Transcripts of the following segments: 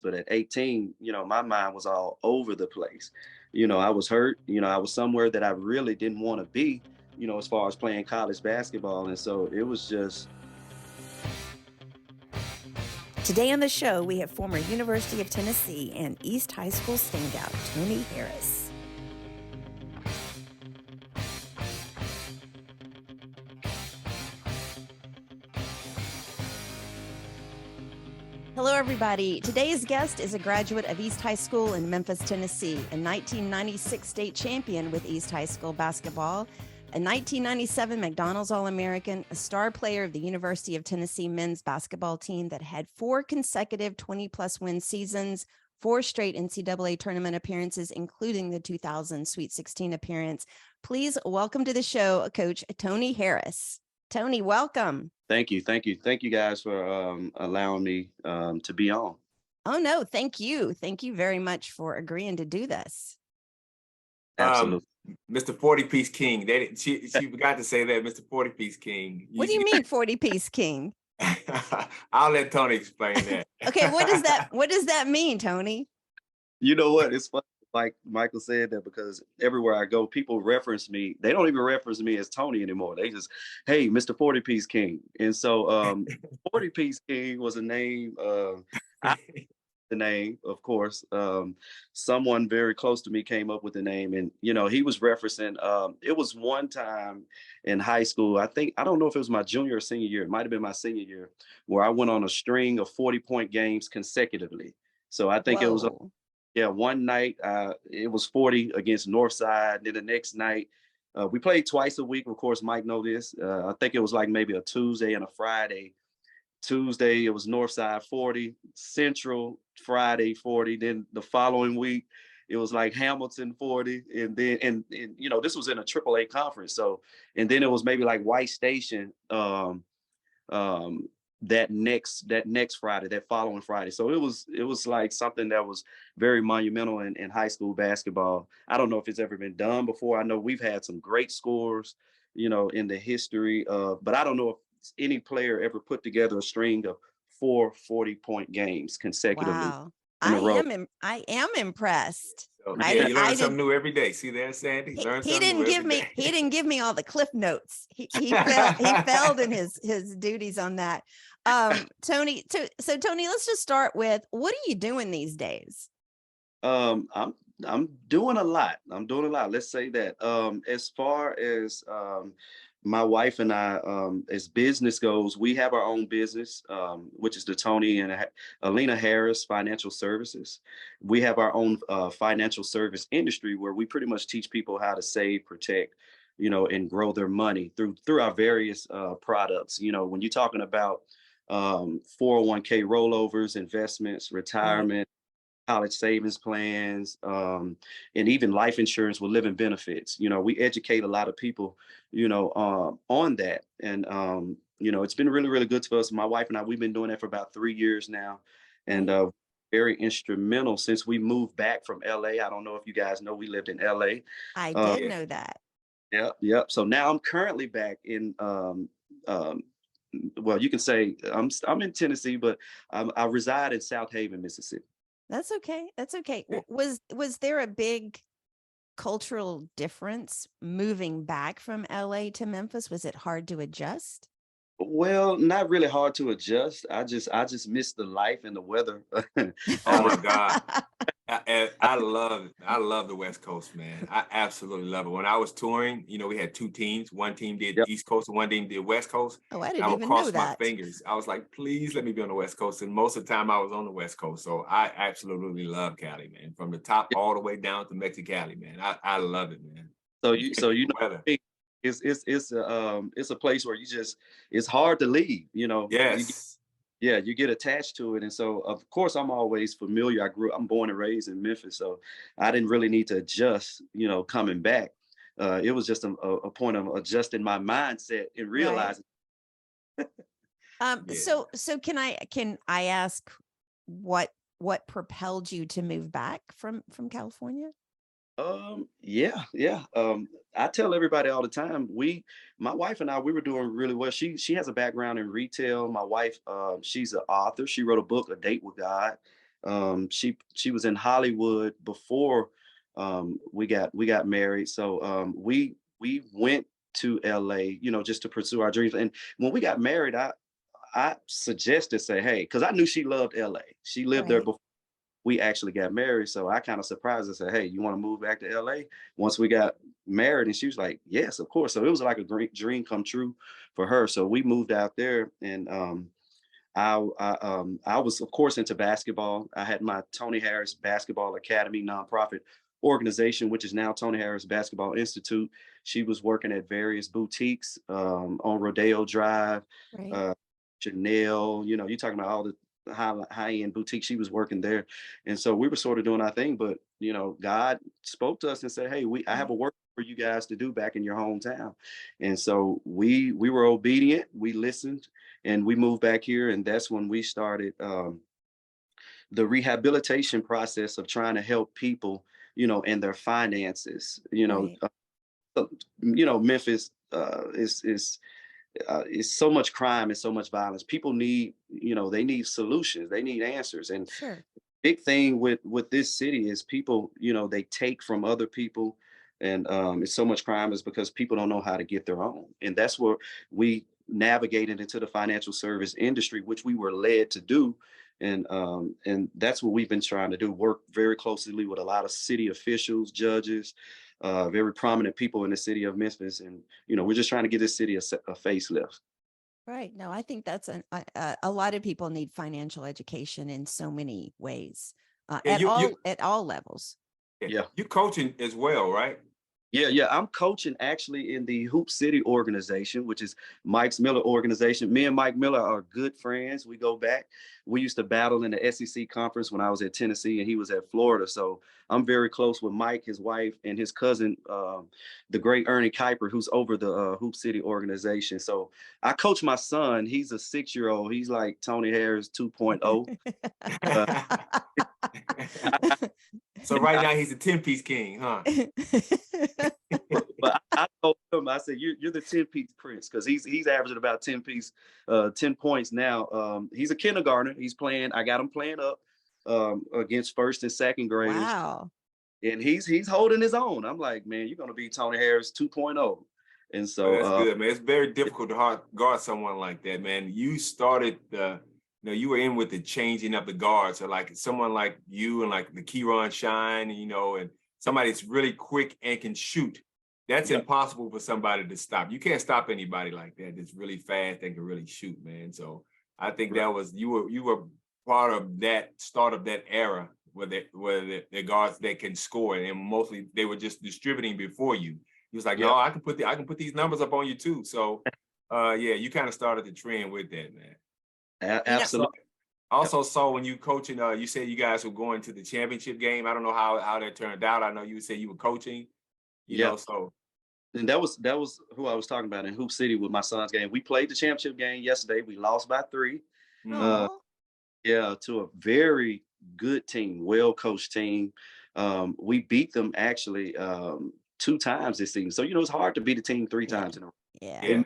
But at 18, my mind was all over the place. I was hurt. I was somewhere that I really didn't want to be, as far as playing college basketball. And so it was just. Today on the show, we have former University of Tennessee and East High School standout, Tony Harris. Hello, everybody. Today's guest is a graduate of East High School in Memphis, Tennessee, a 1996 state champion with East High School basketball, a 1997 McDonald's All-American, a star player of the University of Tennessee men's basketball team that had 4 consecutive 20-plus win seasons, 4 straight NCAA tournament appearances, including the 2000 Sweet 16 appearance. Please welcome to the show, Coach Tony Harris. Tony, welcome. Thank you. Thank you guys for allowing me to be on. Oh, no, thank you. Thank you very much for agreeing to do this. Absolutely. Mr. 40-piece King. She forgot to say that, Mr. 40-piece King. What do you mean 40-piece King? I'll let Tony explain that. Okay, what does that mean, Tony? You know what? It's funny, like Michael said that, because everywhere I go, people reference me. They don't even reference me as Tony anymore. They just, hey, Mr. 40-piece King. And so 40-piece King was a name. The name, of course. Someone very close to me came up with the name, and he was referencing. It was one time in high school. I don't know if it was my junior or senior year. It might have been my senior year, where I went on a string of 40-point games consecutively. So I think it was. One night it was 40 against Northside. Then the next night we played twice a week. Of course, Mike know this. I think it was like maybe a Tuesday and a Friday. Tuesday it was Northside 40, Central Friday 40. Then the following week it was like Hamilton 40, and then and this was in a AAA conference. So and then it was maybe like White Station that next Friday, that following Friday. So it was like something that was very monumental in high school basketball. I don't know if it's ever been done before. I know we've had some great scores, in the history of, but I don't know if any player ever put together a string of 4 40-point games consecutively. Wow. I am impressed. So, you learn something new every day. See there, Sandy? He didn't give me all the cliff notes. He failed in his duties on that. Tony, so Tony, let's just start with, what are you doing these days? I'm doing a lot. Let's say that. As far as my wife and I, as business goes, we have our own business, which is the Tony and Alina Harris Financial Services. We have our own financial service industry where we pretty much teach people how to save, protect, and grow their money through our various products. When you're talking about 401k rollovers, investments, retirement, college savings plans, and even life insurance with living benefits. We educate a lot of people, on that. And, it's been really, really good to us. My wife and I, we've been doing that for about 3 years now. And very instrumental since we moved back from LA. I don't know if you guys know, we lived in LA. I did know that. Yep. So now I'm currently back in, well, you can say I'm in Tennessee, but I reside in South Haven, Mississippi. That's okay. Was there a big cultural difference moving back from LA to Memphis? Was it hard to adjust? Well, not really hard to adjust. I just miss the life and the weather. Oh my God. I love the West Coast, man. I absolutely love it. When I was touring, we had 2 teams. One team did East Coast and one team did West Coast. Oh, I didn't even know that. I would cross my fingers. I was like, please let me be on the West Coast. And most of the time I was on the West Coast. So I absolutely love Cali, man. From the top all the way down to Mexicali, man. I love it, man. Weather. It's a place where it's hard to leave, Yes. You get attached to it. And so, of course, I'm always familiar. I'm born and raised in Memphis, so I didn't really need to adjust, coming back. It was just a point of adjusting my mindset and realizing. Right. So can I ask what propelled you to move back from California? Yeah. I tell everybody all the time, my wife and I, we were doing really well. She has a background in retail. My wife, she's an author. She wrote a book, A Date with God. She was in Hollywood before we got married. So we went to LA, you know, just to pursue our dreams. And when we got married, I suggested, say, hey, because I knew she loved LA. She lived there Right. before we actually got married. So I kind of surprised her, said, hey, you want to move back to LA once we got married? And she was like, yes, of course. So it was like a great dream come true for her. So we moved out there, and I was, of course, into basketball. I had my Tony Harris Basketball Academy nonprofit organization, which is now Tony Harris Basketball Institute. She was working at various boutiques on Rodeo Drive, Right. uh, Chanel. You know, you're talking about all the high end boutiques. She was working there, and so we were sort of doing our thing. But you know, God spoke to us and said, "Hey, I have a Right. work for you guys to do back in your hometown." And so we were obedient. We listened, and we moved back here, and that's when we started the rehabilitation process of trying to help people, you know, in their finances. Right. Memphis is so much crime and so much violence. People need, you know, they need solutions, they need answers. And Sure. big thing with this city is people, you know, they take from other people, and it's so much crime is because people don't know how to get their own. And that's where we navigated into the financial service industry, which we were led to do. And that's what we've been trying to do, work very closely with a lot of city officials, judges, very prominent people in the city of Memphis. And you know, we're just trying to get this city a facelift. Right. No, I think that's a lot of people need financial education in so many ways, Yeah, at all levels. yeah, Yeah. you coaching as well, right? Yeah. I'm coaching actually in the Hoop City organization, which is Mike's Miller organization. Me and Mike Miller are good friends. We go back. We used to battle in the SEC conference when I was at Tennessee and he was at Florida. So I'm very close with Mike, his wife, and his cousin, the great Ernie Kuiper, who's over the Hoop City organization. So I coach my son. He's a 6-year-old. He's like Tony Harris 2.0. Uh, So right now he's a 10-piece king, huh? but I told him, I said, you're the 10-piece prince, because he's averaging about 10 points now. He's a kindergartner. I got him playing up against first and second graders, Wow. and he's holding his own. I'm like, man, you're gonna be Tony Harris 2.0. And Oh, so that's good, man. It's very difficult to guard someone like that, man. You started you were in with the changing of the guards. So like someone like you and like the Keyron Shine, you know, and somebody that's really quick and can shoot. That's Yep. impossible for somebody to stop. You can't stop anybody like that that's really fast and can really shoot, man. So I think Right. that was you were part of that start of that era where the guards that can score, and mostly they were just distributing before you. He was like, no, Yep. I can put these numbers up on you too. So yeah, you kind of started the trend with that, man. You know, So Absolutely. I also saw when you coaching, you said you guys were going to the championship game. I don't know how that turned out. I know you said you were coaching, you Yeah. know, so And that was who I was talking about in Hoop City with my son's game. We played the championship game yesterday. We lost by 3. Uh, oh, Yeah, to a very good team, well coached team. We beat them actually 2 times this season. So you know it's hard to beat a team three yeah, times in a row. yeah. They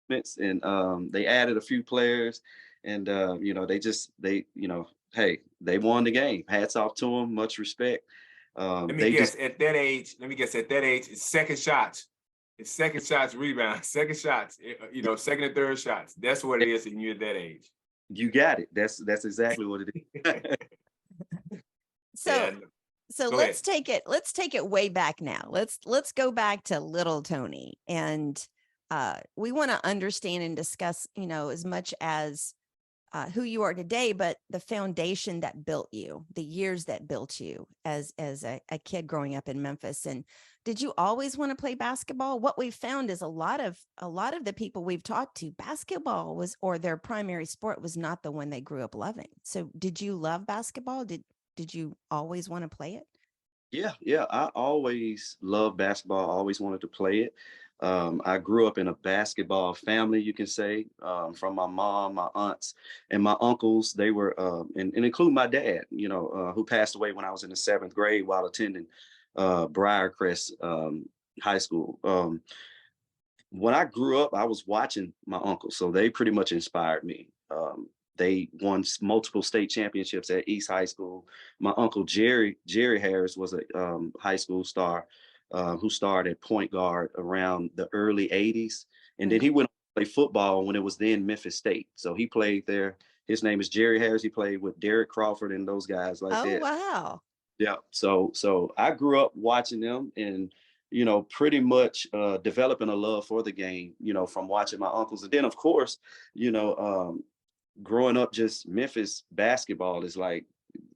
yeah. and they added a few players, and you know hey, they won the game. Hats off to them. Much respect. Let me They just guess, at that age, it's second shots. It's second shots, rebounds, second shots, you know, second and third shots. That's what it is when you're at that age. You got it. That's exactly what it is. So Yeah. so Go ahead. let's take it way back now. Let's go back to little Tony, and we want to understand and discuss, you know, as much as who you are today, but the foundation that built you, the years that built you as a kid growing up in Memphis. And did you always want to play basketball? What we found is a lot of the people we've talked to, basketball was, or their primary sport was not the one they grew up loving. So did you love basketball? Did you always want to play it? Yeah. I always loved basketball. I always wanted to play it. I grew up in a basketball family, you can say, from my mom, my aunts, and my uncles. They were, and include my dad, you know, who passed away when I was in the 7th grade while attending Briarcrest High School. When I grew up, I was watching my uncles, so they pretty much inspired me. They won multiple state championships at East High School. My uncle Jerry Harris was a high school star who started at point guard around the early '80s, and then Right. he went on to play football when it was then Memphis State. So he played there. His name is Jerry Harris. He played with Derek Crawford and those guys like Oh, that. wow. Yeah. So I grew up watching them and pretty much developing a love for the game, from watching my uncles. And then of course, you know, growing up just Memphis basketball is like,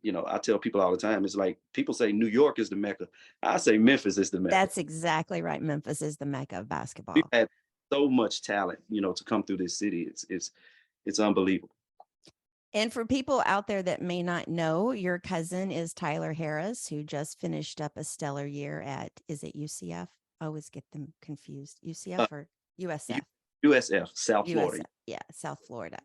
I tell people all the time, it's like people say New York is the Mecca. I say Memphis is the Mecca. That's exactly right. Memphis is the Mecca of We've basketball. had so much talent, to come through this city. It's unbelievable. And for people out there that may not know, your cousin is Tyler Harris, who just finished up a stellar year at, is it UCF? I always get them confused. Uh, UCF or USF? USF, South Florida. USF. Yeah, South Florida.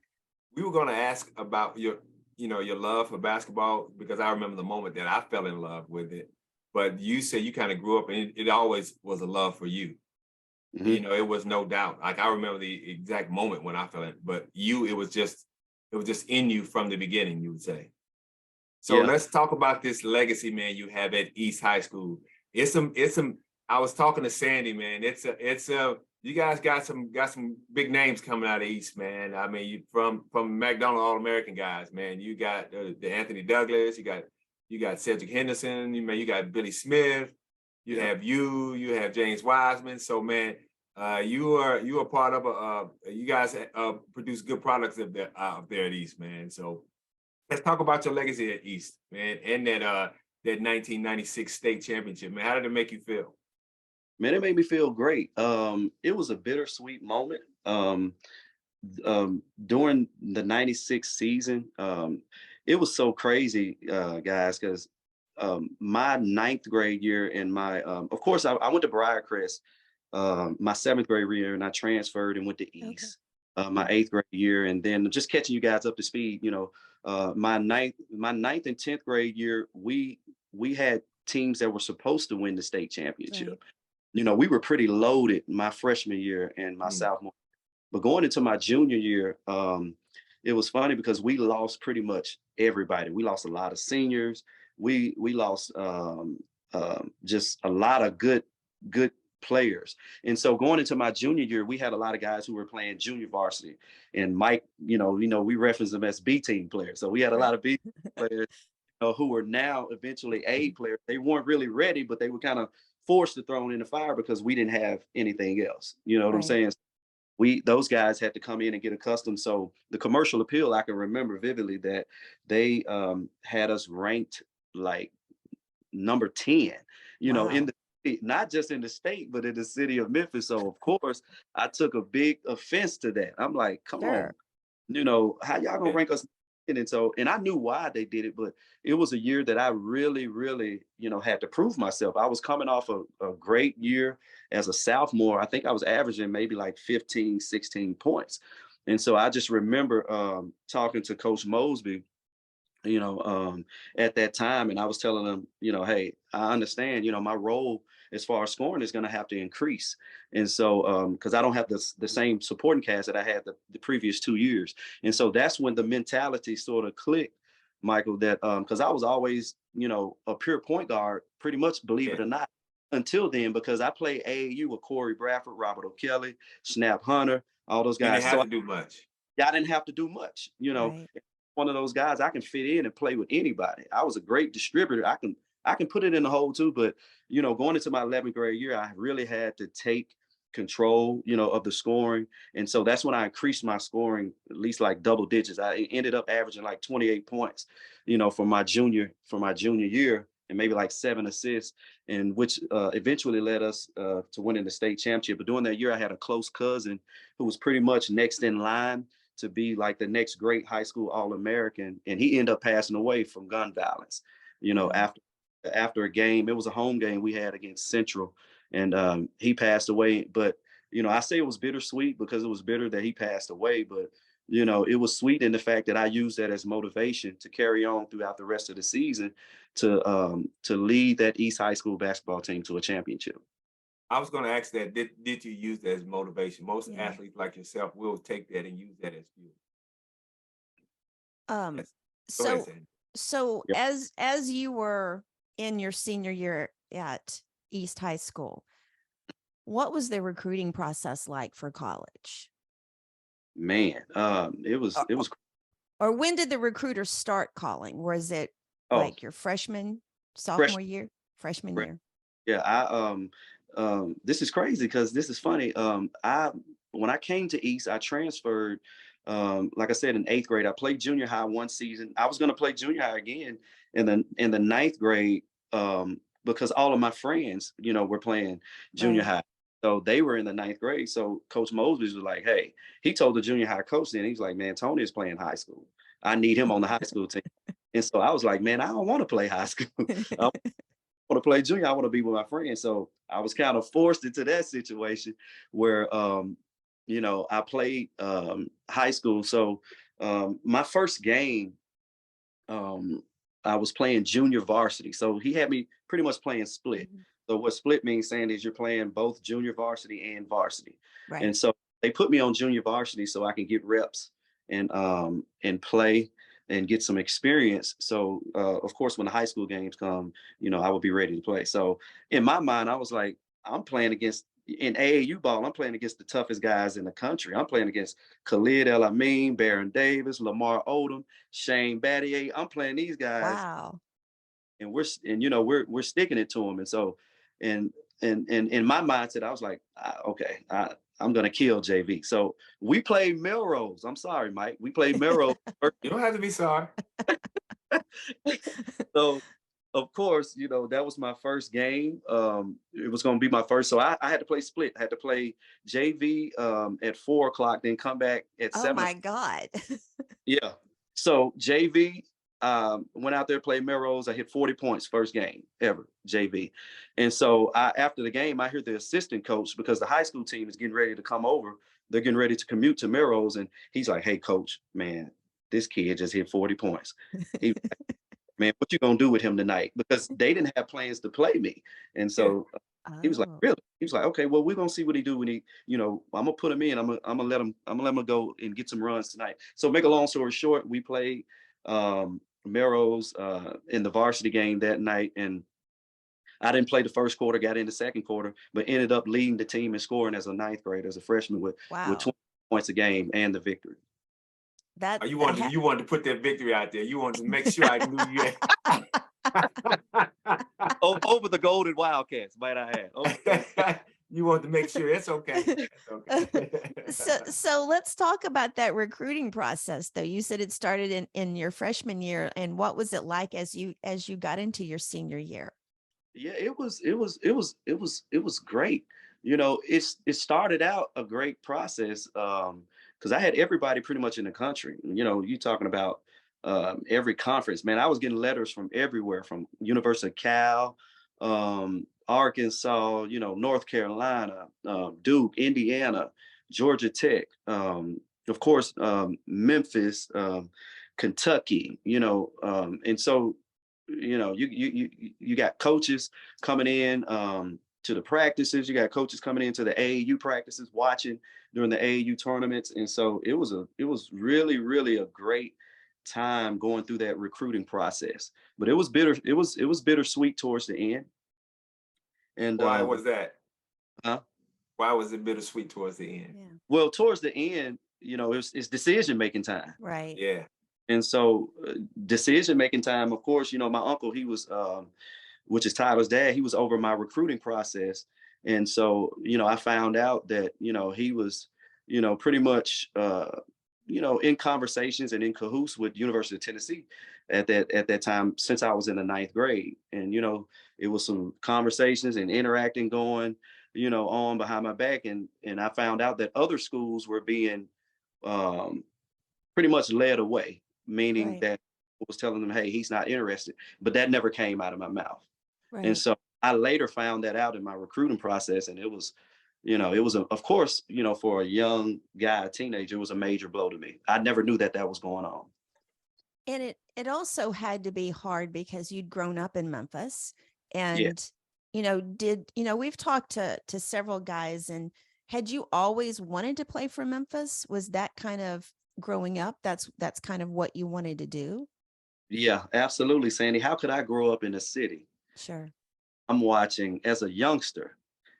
We were going to ask about your love for basketball, because I remember the moment that I fell in love with it. But you said you kind of grew up and it always was a love for you. Mhm. It was no doubt. Like I remember the exact moment when I fell in, but it was just in you from the beginning, you would say. So Yeah. let's talk about this legacy, man, you have at East High School. It's some, I was talking to Sandy, man. You guys got some big names coming out of East, man. I mean, you from McDonald All-American guys, man. You got the Anthony Douglas, you got Cedric Henderson, you got Billy Smith, you Yeah. have you have James Wiseman. So man, you are part of you guys produce good products up there at East, man. So let's talk about your legacy at East, man, and that 1996 state championship, man. How did it make you feel? Man, it made me feel great. It was a bittersweet moment. During the '96 season, it was so crazy, guys, because my ninth grade year and of course, I went to Briarcrest my seventh grade year, and I transferred and went to Okay. East my eighth grade year, and then just catching you guys up to speed. My ninth and 10th grade year, we had teams that were supposed to win the state championship. Right. We were pretty loaded my freshman year and my sophomore. But going into my junior year, it was funny because we lost pretty much everybody. We lost a lot of seniors. We lost just a lot of good players. And so going into my junior year, we had a lot of guys who were playing junior varsity. And Mike, we reference them as B team players. So we had a lot of B players who were now eventually A players. They weren't really ready, but they were kind of forced to throw in the fire because we didn't have anything else. You know what I'm Right. saying? Those guys had to come in and get accustomed. So the commercial appeal, I can remember vividly that they had us ranked like number 10, in Wow. the not just in the state, but in the city of Memphis. So of course, I took a big offense to that. I'm like, come on, Sure. how y'all gonna rank us? And I knew why they did it, but it was a year that I really, really, had to prove myself. I was coming off a great year as a sophomore. I think I was averaging maybe like 15, 16 points. And so I just remember talking to Coach Mosby, at that time. And I was telling them, hey, I understand, my role as far as scoring is going to have to increase. And so, because I don't have the same supporting cast that I had the previous 2 years. And so that's when the mentality sort of clicked, Michael, that because I was always, a pure point guard, pretty much, believe it or not, until then, because I played AAU with Corey Bradford, Robert O'Kelly, Snap Hunter, all those You didn't guys. have So to do much. I didn't have to do much, Right. one of those guys I can fit in and play with anybody. I was a great distributor. I can put it in the hole too, but going into my 11th grade year, I really had to take control, of the scoring. And so that's when I increased my scoring at least like double digits. I ended up averaging like 28 points, for my junior year, and maybe like 7 assists, and which eventually led us to winning the state championship. But during that year, I had a close cousin who was pretty much next in line to be like the next great high school All-American. And he ended up passing away from gun violence, Wow. after a game. It was a home game we had against Central, and he passed away. But, I say it was bittersweet because it was bitter that he passed away, but, it was sweet in the fact that I used that as motivation to carry on throughout the rest of the season to lead that East High School basketball team to a championship. I was going to ask that. Did you use that as motivation? Most Yeah. athletes like yourself will take that and use that as fuel. Um, Yes. Go ahead, so Sandy. so Yep. as you were in your senior year at East High School, what was the recruiting process like for college? Man, Or, it was or when did the recruiters start calling? Was it oh like your freshman, fresh. sophomore year, freshman year? Yeah, this is crazy because this is funny. I when I came to East, I transferred. Like I said, in eighth grade, I played junior high one season. I was going to play junior high again in the ninth grade, because all of my friends, were playing junior Right. high. So they were in the ninth grade. So Coach Mosby was like, "Hey," he told the junior high coach, then he's like, "Man, Tony is playing high school. I need him on the high school team." And so I was like, "Man, I don't want to play high school. I want to play junior. I want to be with my friends." So I was kind of forced into that situation where, I played high school. So my first game, um, I was playing junior varsity. So he had me pretty much playing split. Mhm. So what split means, Sandy, is you're playing both junior varsity and varsity. Right. And so they put me on junior varsity so I can get reps and play and get some experience. So of course, when the high school games come, I would be ready to play. So in my mind, I was like, I'm playing against in AAU ball. I'm playing against the toughest guys in the country. I'm playing against Khalid El Amin, Baron Davis, Lamar Odom, Shane Battier. I'm playing these guys, Wow. and we're sticking it to them. And so, and and in my mindset, I was like, okay, I'm gonna kill JV. So we played Melrose. I'm sorry, Mike. We played Melrose. You don't have to be sorry. So of course, that was my first game. It was going to be my first. So I had to play split. I had to play JV at 4 o'clock, then come back at Oh 7. my God. Yeah. So JV, went out there, played Melrose. I hit 40 points first game ever, JV. And so after the game, I hear the assistant coach, because the high school team is getting ready to come over. They're getting ready to commute to Melrose. And he's like, "Hey, coach, man, this kid just hit 40 points. He Man, what you gonna do with him tonight?" Because they didn't have plans to play me. And Yeah. so he was like, Oh, "Really?" He was like, "Okay, well, we're gonna see what he do when I'm gonna put him in. I'm gonna let him go and get some runs tonight." So make a long story short, we played Melrose in the varsity game that night. And I didn't play the first quarter, got in the second quarter, but ended up leading the team in scoring as a ninth grader, as a freshman, with wow. 20 points a game and the victory. That You that wanted you wanted to put that victory out there. You wanted to make sure I knew you had. Over the Golden Wildcats, might I add. Over the Golden You want to make sure it's okay. It's okay. so let's talk about that recruiting process though. You said it started in your freshman year, and what was it like as you got into your senior year? Yeah, it was great. It started out a great process, because I had everybody pretty much in the country. You talking about every conference, man. I was getting letters from everywhere, from University of Cal, Arkansas, North Carolina, Duke, Indiana, Georgia Tech, of course, Memphis, Kentucky. And so you got coaches coming in to the practices. You got coaches coming into the AAU practices, watching during the AAU tournaments. And so it was really, really a great time going through that recruiting process. But it was bitter. It was bittersweet towards the end. And Why was that? huh? Why was it bittersweet towards the end? Yeah. Well, towards the end, it's decision making time. Right. Yeah. And so decision making time, of course, my uncle, he was, which is Tyler's dad, he was over my recruiting process. And so, I found out that, he was, pretty much, in conversations and in cahoots with University of Tennessee at that time, since I was in the ninth grade. And, it was some conversations and interacting going, on behind my back. And I found out that other schools were being um, pretty much led away, meaning Right. that I was telling them, "Hey, he's not interested." But that never came out of my mouth. And Right. so I later found that out in my recruiting process. And it was of course, for a young guy, a teenager, it was a major blow to me. I never knew that was going on. And it also had to be hard because you'd grown up in Memphis, Yeah. and we've talked to several guys, and had you always wanted to play for Memphis? Was that kind of growing up, that's kind of what you wanted to do? Yeah, absolutely, Sandy. How could I grow up in the city? Sure. I'm watching as a youngster,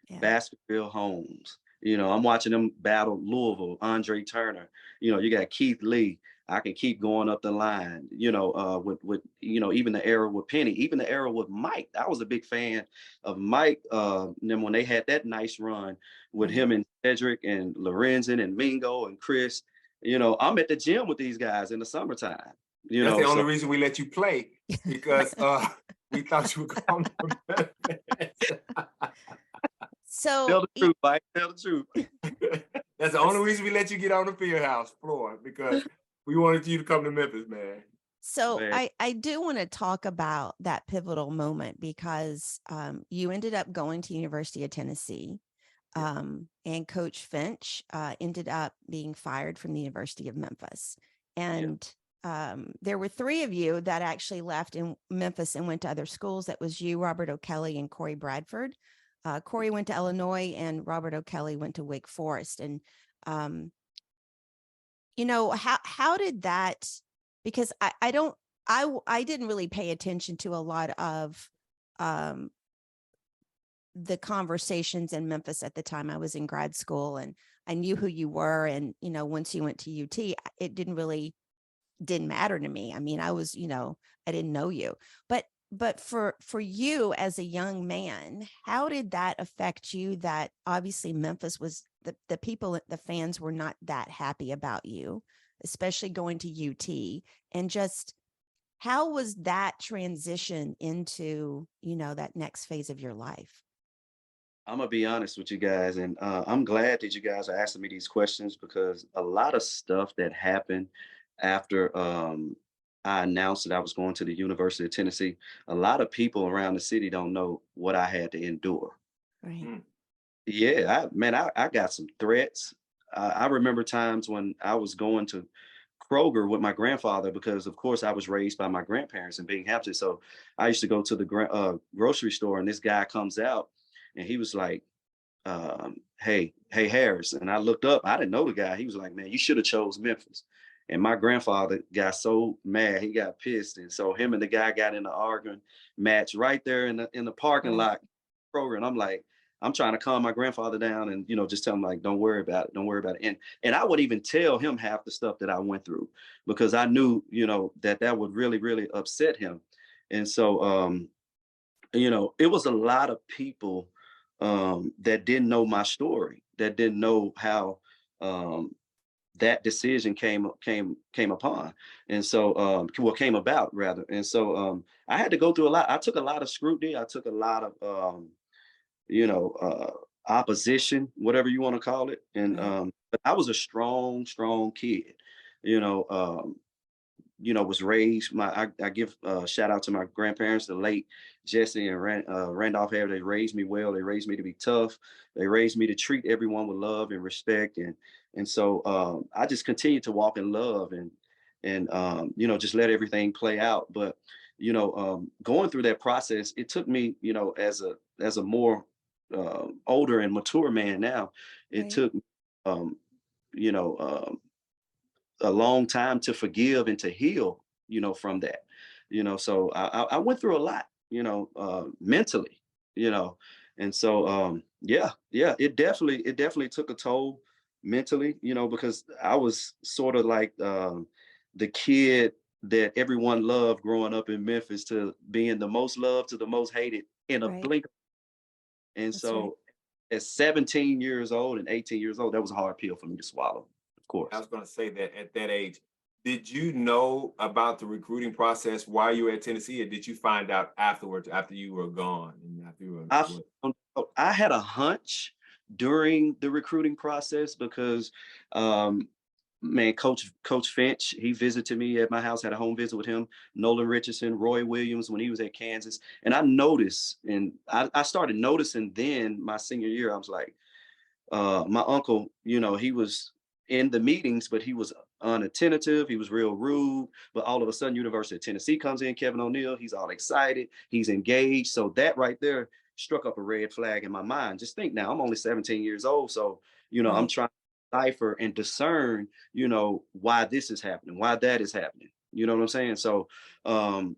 Yeah. Baskerville Holmes. I'm watching them battle Louisville, Andre Turner. You got Keith Lee. I can keep going up the line. With even the era with Penny, even the era with Mike. I was a big fan of Mike. Then when they had that nice run with Right. him and Cedric and Lorenzen and Mingo and Chris. I'm at the gym with these guys in the summertime. That's the only So reason we let you play, because we thought you were going to. So tell the truth, Mike. Tell the truth. That's the only reason we let you get on the field house floor, because we wanted you to come to Memphis, man. So Man. I do want to talk about that pivotal moment, because you ended up going to University of Tennessee, and Coach Finch ended up being fired from the University of Memphis. And there were three of you that actually left in Memphis and went to other schools. That was you, Robert O'Kelly, and Corey Bradford. Corey went to Illinois, and Robert O'Kelly went to Wake Forest. And how did that? Because I didn't really pay attention to a lot of the conversations in Memphis at the time. I was in grad school, and I knew who you were. And, once you went to UT, it didn't matter to me. I mean, I was, I didn't know you, but for you as a young man, how did that affect you? That obviously Memphis was the people, the fans were not that happy about you, especially going to UT, and just how was that transition into, that next phase of your life? I'm gonna be honest with you guys, and I'm glad that you guys are asking me these questions, because a lot of stuff that happened after I announced that I was going to the University of Tennessee, a lot of people around the city don't know what I had to endure. Right. Yeah, I got some threats. I remember times when I was going to Kroger with my grandfather, because of course I was raised by my grandparents in Binghamton. So I used to go to the grocery store, and this guy comes out, and he was like, hey Harris. And I looked up, I didn't know the guy. He was like, man, you should have chose Memphis. And my grandfather got so mad, he got pissed. And so him and the guy got in an arguing match right there in the parking Right. lot program. I'm like, I'm trying to calm my grandfather down and, just tell him, like, don't worry about it. Don't worry about it. And I would even tell him half the stuff that I went through, because I knew, that would really, really upset him. And so, it was a lot of people that didn't know my story, that didn't know how that decision came upon, and so came about rather. And so I had to go through a lot. I took a lot of scrutiny. I took a lot of opposition, whatever you want to call it. And Right. but I was a strong kid. You know, was raised. I give shout out to my grandparents, the late Jesse and Randolph Harris. They raised me well. They raised me to be tough. They raised me to treat everyone with love and respect. And so I just continued to walk in love, and just let everything play out. But going through that process, it took me, as a more older and mature man now, it Right. took you know a long time to forgive and to heal, from that. So I went through a lot, mentally, you know, and so yeah, it definitely took a toll mentally, because I was sort of like the kid that everyone loved growing up in Memphis, to being the most loved to the most hated in a Right. blink. And That's right. so at 17 years old and 18 years old, that was a hard pill for me to swallow, of I course. was going to say that at that age, did you know about the recruiting process while you were at Tennessee, or did you find out afterwards, after you were gone and after you I were? found I had a hunch during the recruiting process, because um, man, Coach Finch, he visited me at my house, had a home visit with him, Nolan Richardson, Roy Williams when he was at Kansas. And I noticed, and I started noticing then my senior year, I was like, my uncle, he was in the meetings, but he was unattentive. He was real rude. But all of a sudden, University of Tennessee comes in, Kevin O'Neill, he's all excited, he's engaged. So that right there struck up a red flag in my mind. Just think now, I'm only 17 years old. So, I'm Right. trying decipher and discern, why this is happening, why that is happening. You know what I'm saying? So um,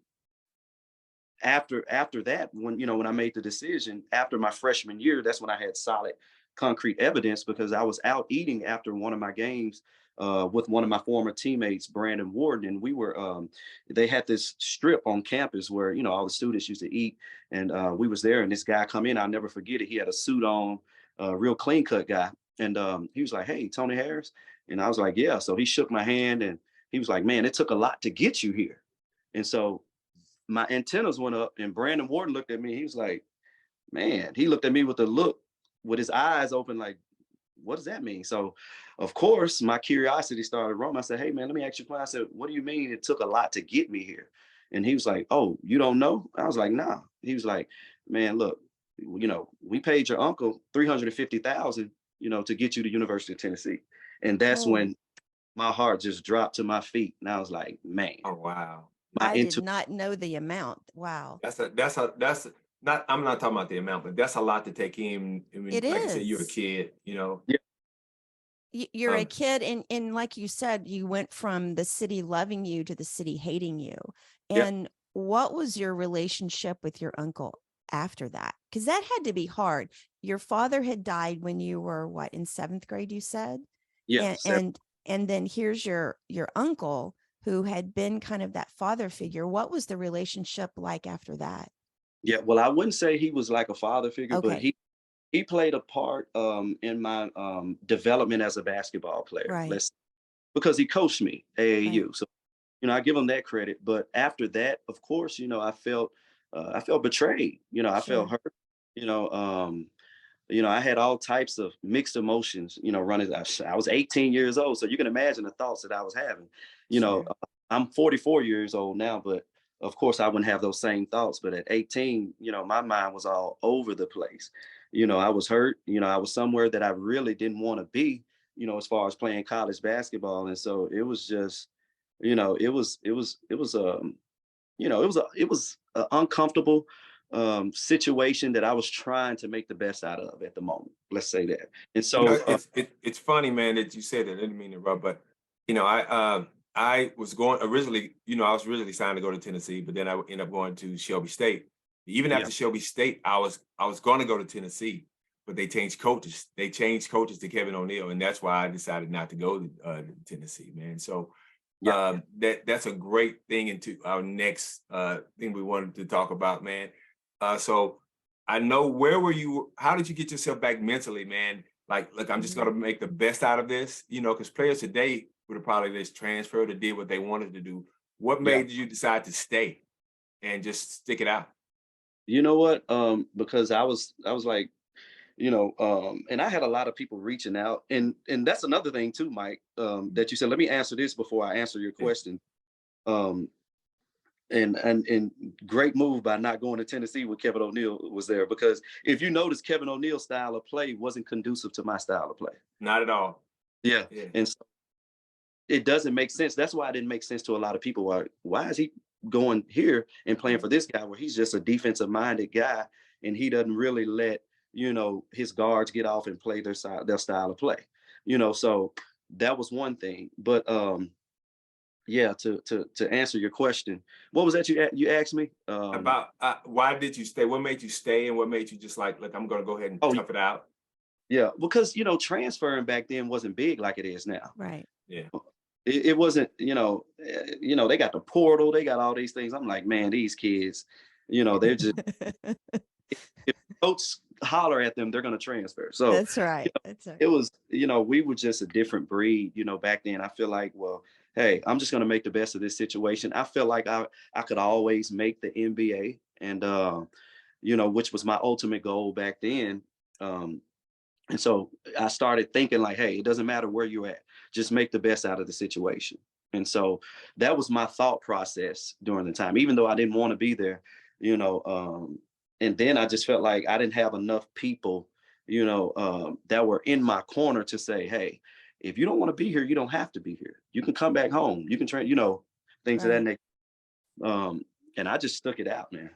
after that, when I made the decision after my freshman year, that's when I had solid, concrete evidence because I was out eating after one of my games with one of my former teammates, Brandon Warden, and we were they had this strip on campus where all the students used to eat, and we was there, and this guy come in. I'll never forget it. He had a suit on, real clean cut guy, and he was like, "Hey, Tony Harris," and I was like, "Yeah." So he shook my hand, and he was like, "Man, it took a lot to get you here," and so my antennas went up, and Brandon Wharton looked at me. He was like, man, he looked at me with a look with his eyes open, like, what does that mean? So, of course, my curiosity started roaming. I said, hey, man, let me ask you a question. I said, what do you mean it took a lot to get me here? And he was like, oh, you don't know? I was like, nah. He was like, man, look, we paid your uncle $350,000, to get you to University of Tennessee. And that's Oh, when my heart just dropped to my feet. And I was like, man, Oh, wow. my I did intuition. not know the amount. Wow. Not, I'm not talking about the amount, but that's a lot to take in. I mean, It like I said, you're a is. kid, You're a um, kid, and like you said, you went from the city loving you to the city hating you. Yeah. And what was your relationship with your uncle after that? Because that had to be hard. Your father had died when you were what, in seventh grade, you said? Yeah. And and then here's your uncle who had been kind of that father figure. What was the relationship like after that? Yeah, well, I wouldn't say he was like a father figure, but Okay, he played a part in my development as a basketball player. right, Let's because he coached me right, AAU, so I give him that credit. But after that, of course, I felt betrayed. I felt sure, hurt. You know, um, I had all types of mixed emotions. Running. I was 18 years old, so you can imagine the thoughts that I was having. You know, sure. I'm 44 years old now, but of course I wouldn't have those same thoughts. But at 18, my mind was all over the place. I was hurt. I was somewhere that I really didn't want to be. As far as playing college basketball, and so it was just, it was an uncomfortable situation that I was trying to make the best out of at the moment. Let's say that. And so, It's funny, man, that you said that. I didn't mean to interrupt, but I was going originally. I was originally signed to go to Tennessee, but then I ended up going to Shelby State. Even yeah, after Shelby State, I was going to go to Tennessee, but they changed coaches. They changed coaches to Kevin O'Neill, and that's why I decided not to go to Tennessee, man. So yeah. that's a great thing into our next thing we wanted to talk about, man. So I know, where were you? How did you get yourself back mentally, man? Like, look, I'm just mhm, gonna make the best out of this, because players today would have probably just transferred or did what they wanted to do. What Yeah. made you decide to stay and just stick it out? You know what? Because I was like, and I had a lot of people reaching out, and that's another thing too, Mike. That you said. Let me answer this before I answer your Yeah. question. Um, and great move by not going to Tennessee when Kevin O'Neill was there, because if you notice, Kevin O'Neill's style of play wasn't conducive to my style of play. Not at all. Yeah, Yeah. and so it doesn't make sense. That's why it didn't make sense to a lot of people. Why is he going here and playing for this guy where he's just a defensive minded guy, and he doesn't really let his guards get off and play their style of play. So that was one thing. But yeah, to answer your question, what was that you asked me? About why did you stay? What made you stay, and what made you just like, look, I'm gonna go ahead and Oh tough it out? yeah, because transferring back then wasn't big like it is now. right. Yeah. It wasn't, they got the portal, they got all these things. I'm like, man, these kids, they're just, if coach holler at them, they're gonna transfer. So That's right. That's right. it was, we were just a different breed, back then. I feel like, well, hey, I'm just gonna make the best of this situation. I feel like I could always make the NBA, and which was my ultimate goal back then. Um, and so I started thinking like, hey, it doesn't matter where you're at, just make the best out of the situation. And so that was my thought process during the time, even though I didn't want to be there, you know. And then I just felt like I didn't have enough people, that were in my corner to say, hey, if you don't want to be here, you don't have to be here. You can come back home. You can train, things of that Right. nature. Um, and I just stuck it out, man.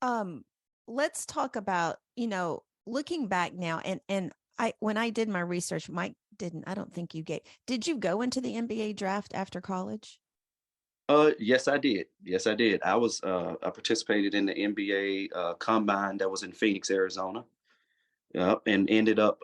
Um, let's talk about, looking back now, and I when I did my research, Mike I don't think you did you go into the NBA draft after college? Yes, I did. Yes, I did. I participated in the NBA combine that was in Phoenix, Arizona. Yep, and ended up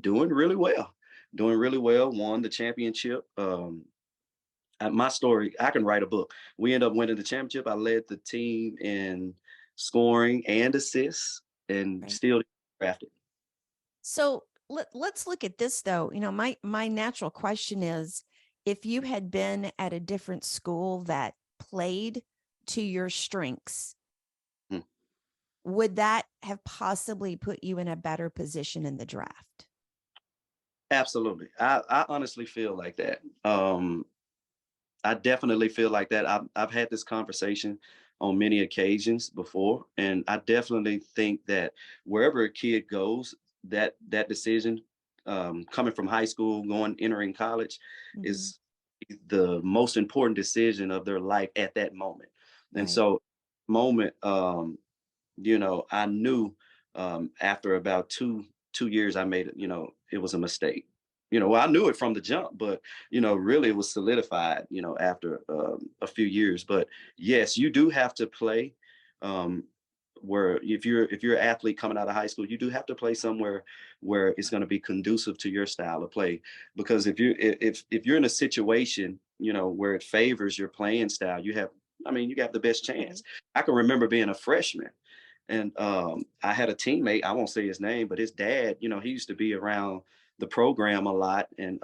doing really well. Doing really well, won the championship. My story, I can write a book. We ended up winning the championship. I led the team in scoring and assists and Right. still drafted. So let's look at this though. My natural question is, if you had been at a different school that played to your strengths, Hmm. would that have possibly put you in a better position in the draft? Absolutely. I honestly feel like that. I definitely feel like that. I've had this conversation on many occasions before, and I definitely think that wherever a kid goes, that decision, coming from high school, entering college, Mhm. is the most important decision of their life at that moment. And Right. so, moment, I knew after about two years, I made it. It was a mistake. Well, I knew it from the jump, but really it was solidified. After a few years. But yes, you do have to play. Um, where if you're an athlete coming out of high school, you do have to play somewhere where it's going to be conducive to your style of play. Because if you're in a situation where it favors your playing style, you have the best chance. Right. I can remember being a freshman, and I had a teammate, I won't say his name, but his dad, he used to be around the program a lot. And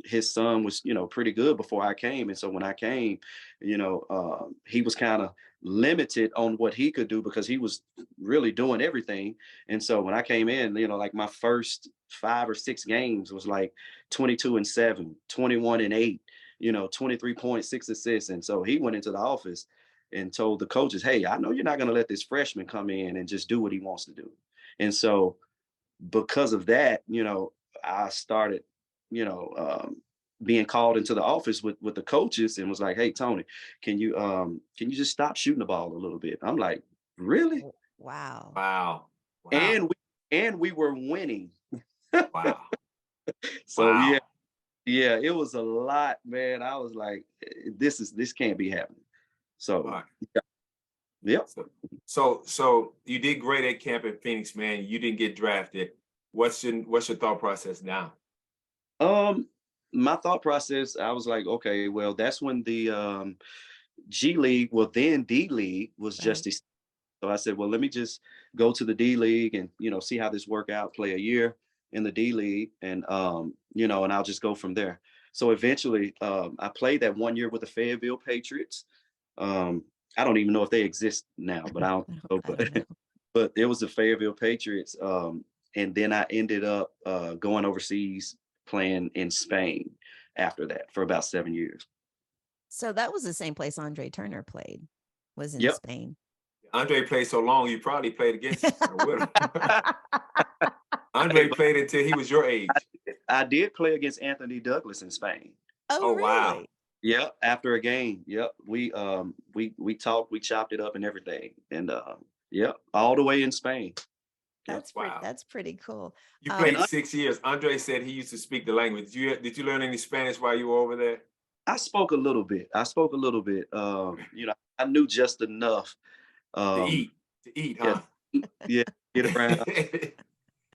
his son was, pretty good before I came. And so when I came, he was kind of limited on what he could do because he was really doing everything. And so when I came in, like my first 5 or 6 games was like 22-7, 21-8, 23.6 assists. And so he went into the office and told the coaches, hey, I know you're not going to let this freshman come in and just do what he wants to do. And so because of that, I started, being called into the office with the coaches and was like, hey, Tony, can you just stop shooting the ball a little bit? I'm like, really? Wow. Wow. Wow. And we were winning. Wow. So yeah, Wow. yeah, it was a lot, man. I was like, this can't be happening. All So right. yep. So you did great at camp in Phoenix, man. You didn't get drafted. What's your thought process now? Um, my thought process, I was like, okay, well, that's when the G League, well, then D League was Right. just. So I said, well, let me just go to the D League and see how this work out. Play a year in the D League, and and I'll just go from there. So eventually, I played that 1 year with the Fayetteville Patriots. Um, I don't even know if they exist now, but I don't know. I don't know. But it was the Fayetteville Patriots, and then I ended up going overseas playing in Spain after that for about 7 years. So that was the same place Andre Turner played, was in Yep. Spain. Andre played so long, you probably played against him or with him. Hey, Andre but played until he was your age. I did play against Anthony Douglas in Spain. Oh, Oh, wow. really? Yep, after a game. Yep. We talked, we chopped it up and everything. And yep, all the way in Spain. Yep. Wow. That's pretty cool. You And played 6 years. Andre said he used to speak the language. Did you learn any Spanish while you were over there? I spoke a little bit. I spoke a little bit. I knew just enough. To Um eat. To eat, yeah, huh? yeah, get around.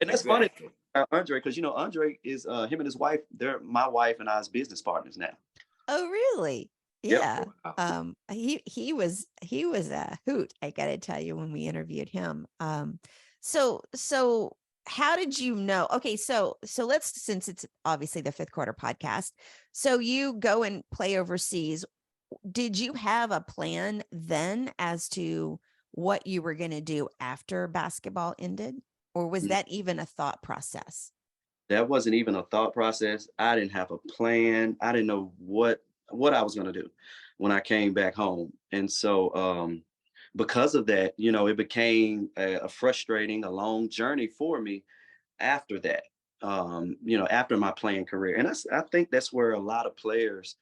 And that's funny Exactly. about Andre, because Andre is him and his wife, they're my wife and I's business partners now. Oh, really? Yep. Yeah. Wow. He was a hoot, I gotta tell you, when we interviewed him. So how did you know? Okay, so let's, since it's obviously the fifth quarter podcast, so you go and play overseas. Did you have a plan then as to what you were going to do after basketball ended? Or was that even a thought process? That wasn't even a thought process. I didn't have a plan. I didn't know what I was going to do when I came back home. And so because of that, it became a frustrating, a long journey for me after that. After my playing career. And I think that's where a lot of players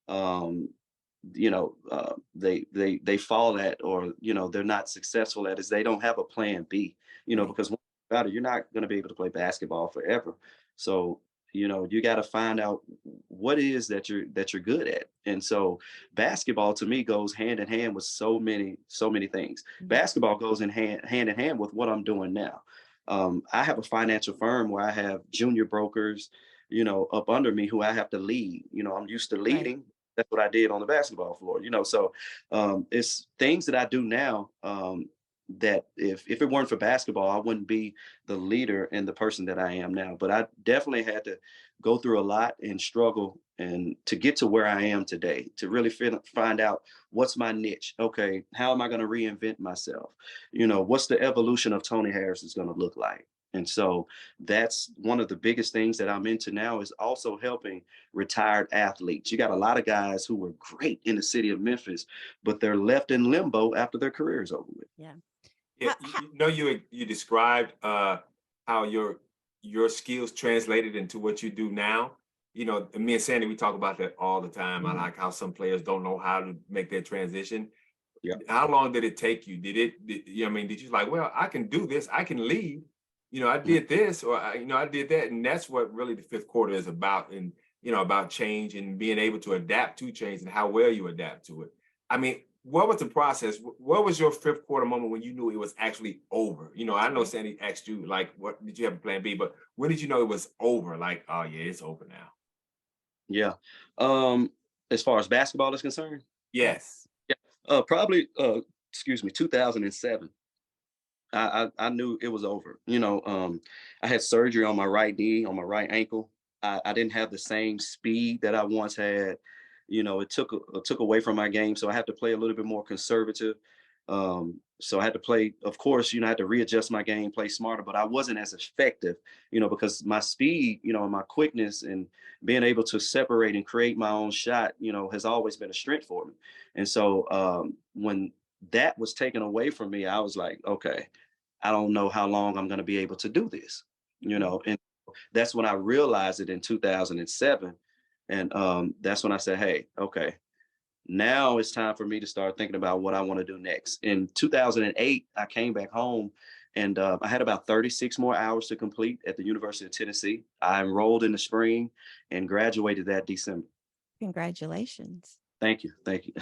um they fall at, or they're not successful at, is they don't have a plan B, Right. because one thing about it, you're not going to be able to play basketball forever. So You know, you got to find out what it is that you're good at. And so basketball to me goes hand in hand with so many things. Mhm. Basketball goes hand in hand with what I'm doing now. I have a financial firm where I have junior brokers, you know, up under me who I have to lead. You know, I'm used to Right. leading. That's what I did on the basketball floor, you know. So it's things that I do now, that if it weren't for basketball, I wouldn't be the leader and the person that I am now. But I definitely had to go through a lot and struggle and to get to where I am today, to really find out what's my niche. Okay, how am I going to reinvent myself? You know, what's the evolution of Tony Harris is going to look like? And so that's one of the biggest things that I'm into now, is also helping retired athletes. You got a lot of guys who were great in the city of Memphis, but they're left in limbo after their career is over with. Yeah. Yeah, you described how your skills translated into what you do now. You know, me and Sandy, we talk about that all the time. I Mhm. like how some players don't know how to make that transition. Yeah. How long did it take you? You know, what I mean, did you like, well, I can do this, I can lead. You know, I did this, or I did that, and that's what really the fifth quarter is about, and about change and being able to adapt to change and how well you adapt to it. I mean, what was the process? What was your fifth quarter moment when you knew it was actually over? You know, I know Sandy asked you, like, what did you have a plan B? But when did you know it was over? Like, oh yeah, it's over now. Yeah. Um, as far as basketball is concerned, Yes. yeah, probably excuse me, 2007. I knew it was over. You know, I had surgery on my right knee, on my right ankle. I didn't have the same speed that I once had. You know, it took away from my game, so I had to play a little bit more conservative. So I had to play, of course, you know, I had to readjust my game, play smarter, but I wasn't as effective, you know, because my speed, you know, and my quickness and being able to separate and create my own shot, you know, has always been a strength for me. And so when that was taken away from me, I was like, okay, I don't know how long I'm going to be able to do this, you Mhm. know. And that's when I realized it in 2007. And that's when I said, hey, okay, now it's time for me to start thinking about what I want to do next. In 2008, I came back home and I had about 36 more hours to complete at the University of Tennessee. I enrolled in the spring and graduated that December. Congratulations. Thank you. Thank you.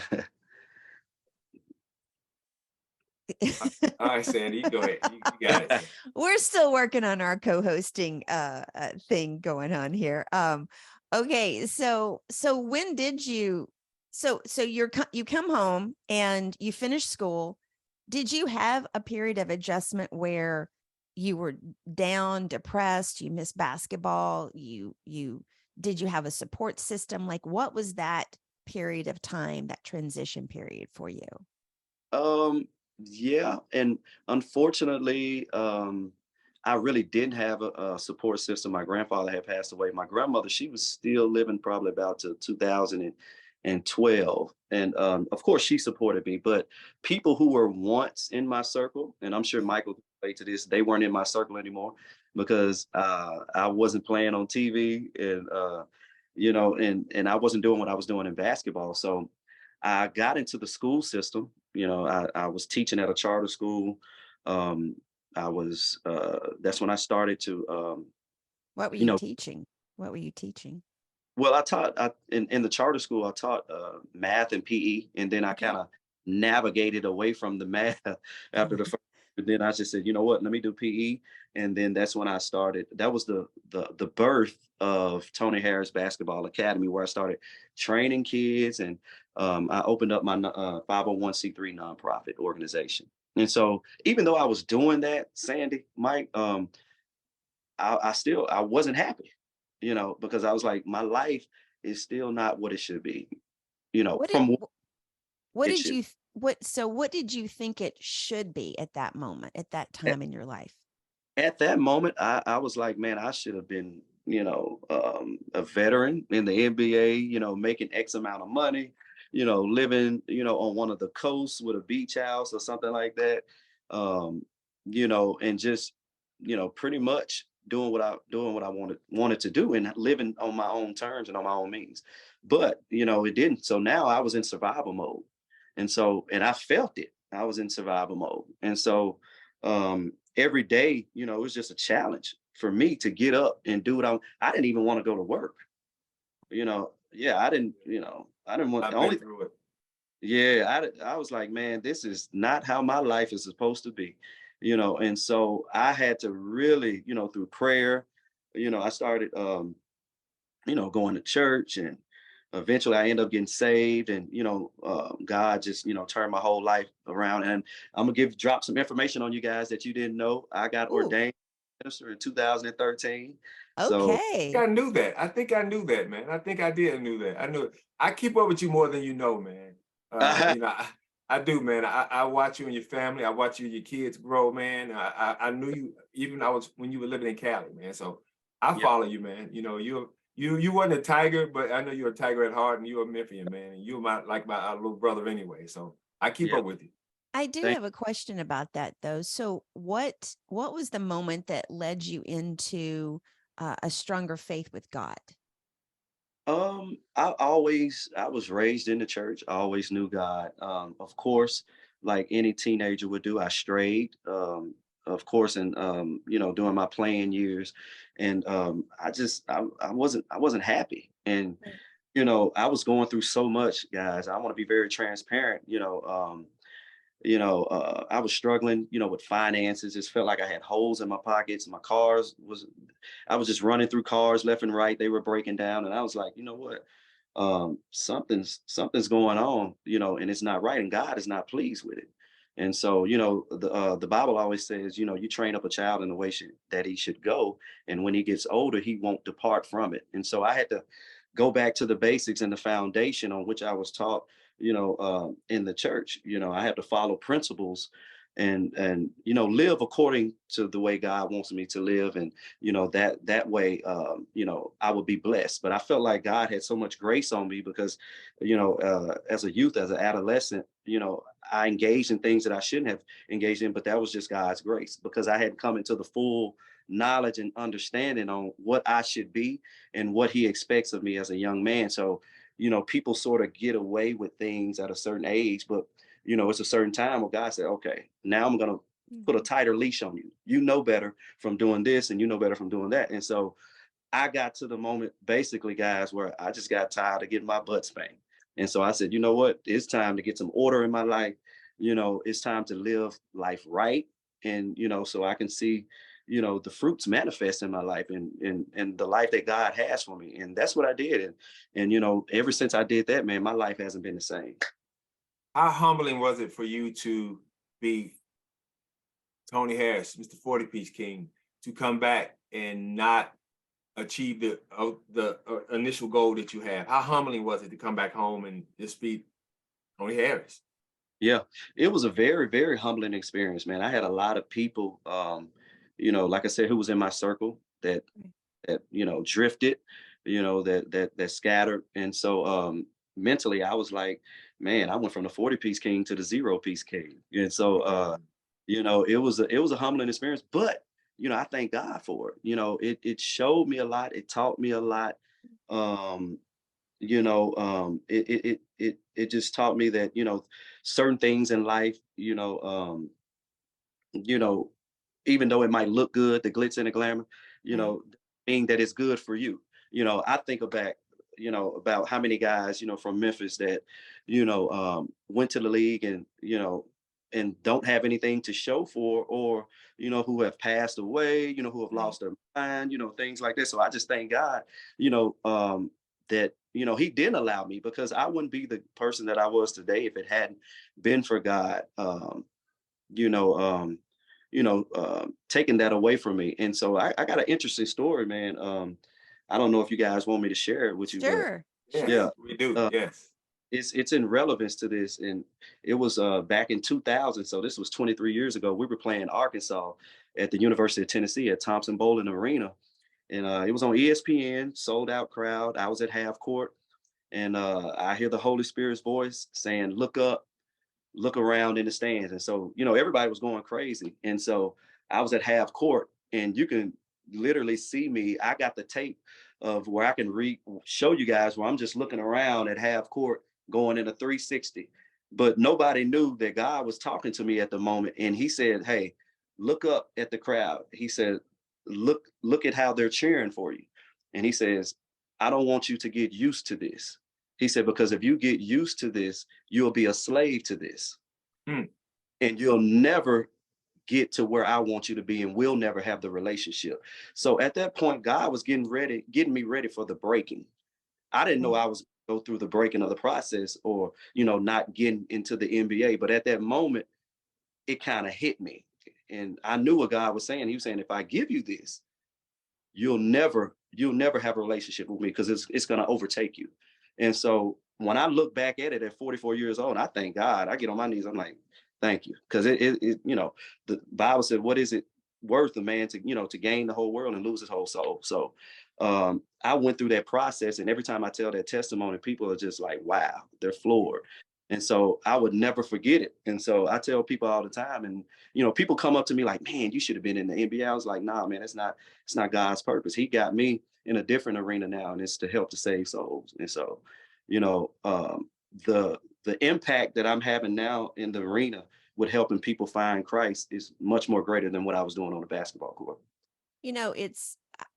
All right, Sandy, you go ahead. You got it. We're still working on our co-hosting thing going on here. Okay, so when did you so you come home and you finish school. Did you have a period of adjustment where you were down, depressed, you missed basketball, you did you have a support system? Like what was that period of time, that transition period for you? Um, yeah, and unfortunately, I really didn't have a support system. My grandfather had passed away. My grandmother, she was still living probably about to 2012, and of course, she supported me. But people who were once in my circle, and I'm sure Michael can relate to this, they weren't in my circle anymore because I wasn't playing on TV, and you know, and I wasn't doing what I was doing in basketball. So I got into the school system. You know, I was teaching at a charter school. Um, I was that's when I started to What were you you know, teaching? What were you teaching? well, I taught in the charter school. I taught math and PE, and then I Okay. kind of navigated away from the math after the first. And then I just said, you know what, let me do PE, and then that's when I started. That was the birth of Tony Harris Basketball Academy, where I started training kids, and I opened up my 501c3 nonprofit organization. And so, even though I was doing that, Sandy, Mike, I wasn't happy, you know, because I was like, my life is still not what it should be, you know, What did from what what it did should. you what did you think it should be at that moment, at that At, time in your life? at that moment, I was like, man, I should have been, you know, a veteran in the NBA, you know, making X amount of money, you know, living, you know, on one of the coasts with a beach house or something like that, um, you know, and just, you know, pretty much doing what I wanted to do and living on my own terms and on my own means. But you know, it didn't. So now I was in survival mode, and so and I felt it. I was in survival mode, and so every day, you know, it was just a challenge. for me to get up and do what I didn't even want to go to work. Yeah, I didn't want the I've been only through it. yeah, I was like, man, this is not how my life is supposed to be, and so I had to really, through prayer, I started going to church, and eventually I ended up getting saved, and God just turned my whole life around. And I'm gonna drop some information on you guys that you didn't know. I got Ooh, ordained minister in 2013. So okay. I knew that. I think I knew that, man. I think I did knew that. I knew it. I keep up with you more than you know, man. I do, man. I watch you and your family. I watch you and your kids grow, man. I knew you even I was when you were living in Cali, man. So I yeah, follow you, man. You wasn't a Tiger, but I know you're a Tiger at heart, and you're a Memphian, man. And you're my little brother anyway. So I keep yeah. up with you. I do Thank have a question about that though. So what was the moment that led you into a stronger faith with God? I was raised in the church. I always knew God. Of course, like any teenager would do, I strayed. Of course, and during my playing years, and I wasn't happy, and Right. I was going through so much, guys. I want to be very transparent. I was struggling, with finances. Just felt like I had holes in my pockets. I was just running through cars left and right. They were breaking down, and I was like, you know what? Something's going on, and it's not right, and God is not pleased with it. And so, the Bible always says, you train up a child in the way that he should go, and when he gets older, he won't depart from it. And so, I had to go back to the basics and the foundation on which I was taught, in the church. I had to follow principles and live according to the way God wants me to live, and that way, I would be blessed. But I felt like God had so much grace on me because, as a youth, as an adolescent, I engaged in things that I shouldn't have engaged in, but that was just God's grace because I hadn't come into the full knowledge and understanding on what I should be and what He expects of me as a young man. So, people sort of get away with things at a certain age, but it's a certain time where God said, okay, now I'm going to put a Mhm. tighter leash on you. You know better from doing this and you know better from doing that. And so I got to the moment, basically, guys, where I just got tired of getting my butt spanked. And so I said, you know what? It's time to get some order in my life. It's time to live life right. And, so I can see, the fruits manifest in my life and the life that God has for me. And that's what I did. And, ever since I did that, man, my life hasn't been the same. How humbling was it for you to be Tony Harris, Mr. 40 Piece King, to come back and not achieve the initial goal that you have? How humbling was it to come back home and just be Tony Harris? Yeah, it was a very, very humbling experience, man. I had a lot of people, like I said, who was in my circle that drifted, that scattered. And so mentally I was like, man, I went from the 40-piece king to the 0-piece king. And so Mm. it was a humbling experience, but I thank God for it. It showed me a lot, it taught me a lot. Um, it just taught me that, certain things in life, you know, even though it might look good, the glitz and the glamour, Right. being that it's good for you. I think about how many guys, from Memphis that, went to the league and don't have anything to show for, or, who have passed away, who have Right. lost their mind, things like this. So I just thank God, that, he didn't allow me, because I wouldn't be the person that I was today if it hadn't been for God. You know, um, taking that away from me. And so I got an interesting story, man. I don't know if you guys want me to share it with you, but Sure. Yes, yeah, Sure. we do. uh, Yes. it's in relevance to this. And it was back in 2000. So this was 23 years ago. We were playing Arkansas at the University of Tennessee at Thompson Bowling Arena. And it was on ESPN, sold out crowd. I was at half court, and I hear the Holy Spirit's voice saying, "Look up, look around in the stands." And so, everybody was going crazy. And so I was at half court, and you can literally see me. I got the tape of where I can show you guys where I'm just looking around at half court going in a 360. But nobody knew that God was talking to me at the moment. And He said, "Hey, look up at the crowd." He said, look at how they're cheering for you. And he says, I don't want you to get used to this. He said, because if you get used to this, you'll be a slave to this. Hmm. And you'll never get to where I want you to be, and we'll never have the relationship. So at that point, God was getting me ready for the breaking. I didn't know I was go through the breaking of the process, or, not getting into the NBA. But at that moment, it kind of hit me. And I knew what God was saying. He was saying, if I give you this, you'll never have a relationship with me, because it's going to overtake you. And so when I look back at it at 44 years old, I thank God. I get on my knees. I'm like, thank you. Because the Bible said, what is it worth a man to gain the whole world and lose his whole soul? So I went through that process, and every time I tell that testimony, people are just like, wow, they're floored. And so I would never forget it. And so I tell people all the time, and people come up to me like, man, you should have been in the NBA. I was like, nah, man, it's not God's purpose. He got me in a different arena now, and it's to help to save souls. And so, the impact that I'm having now in the arena with helping people find Christ is much more greater than what I was doing on the basketball court.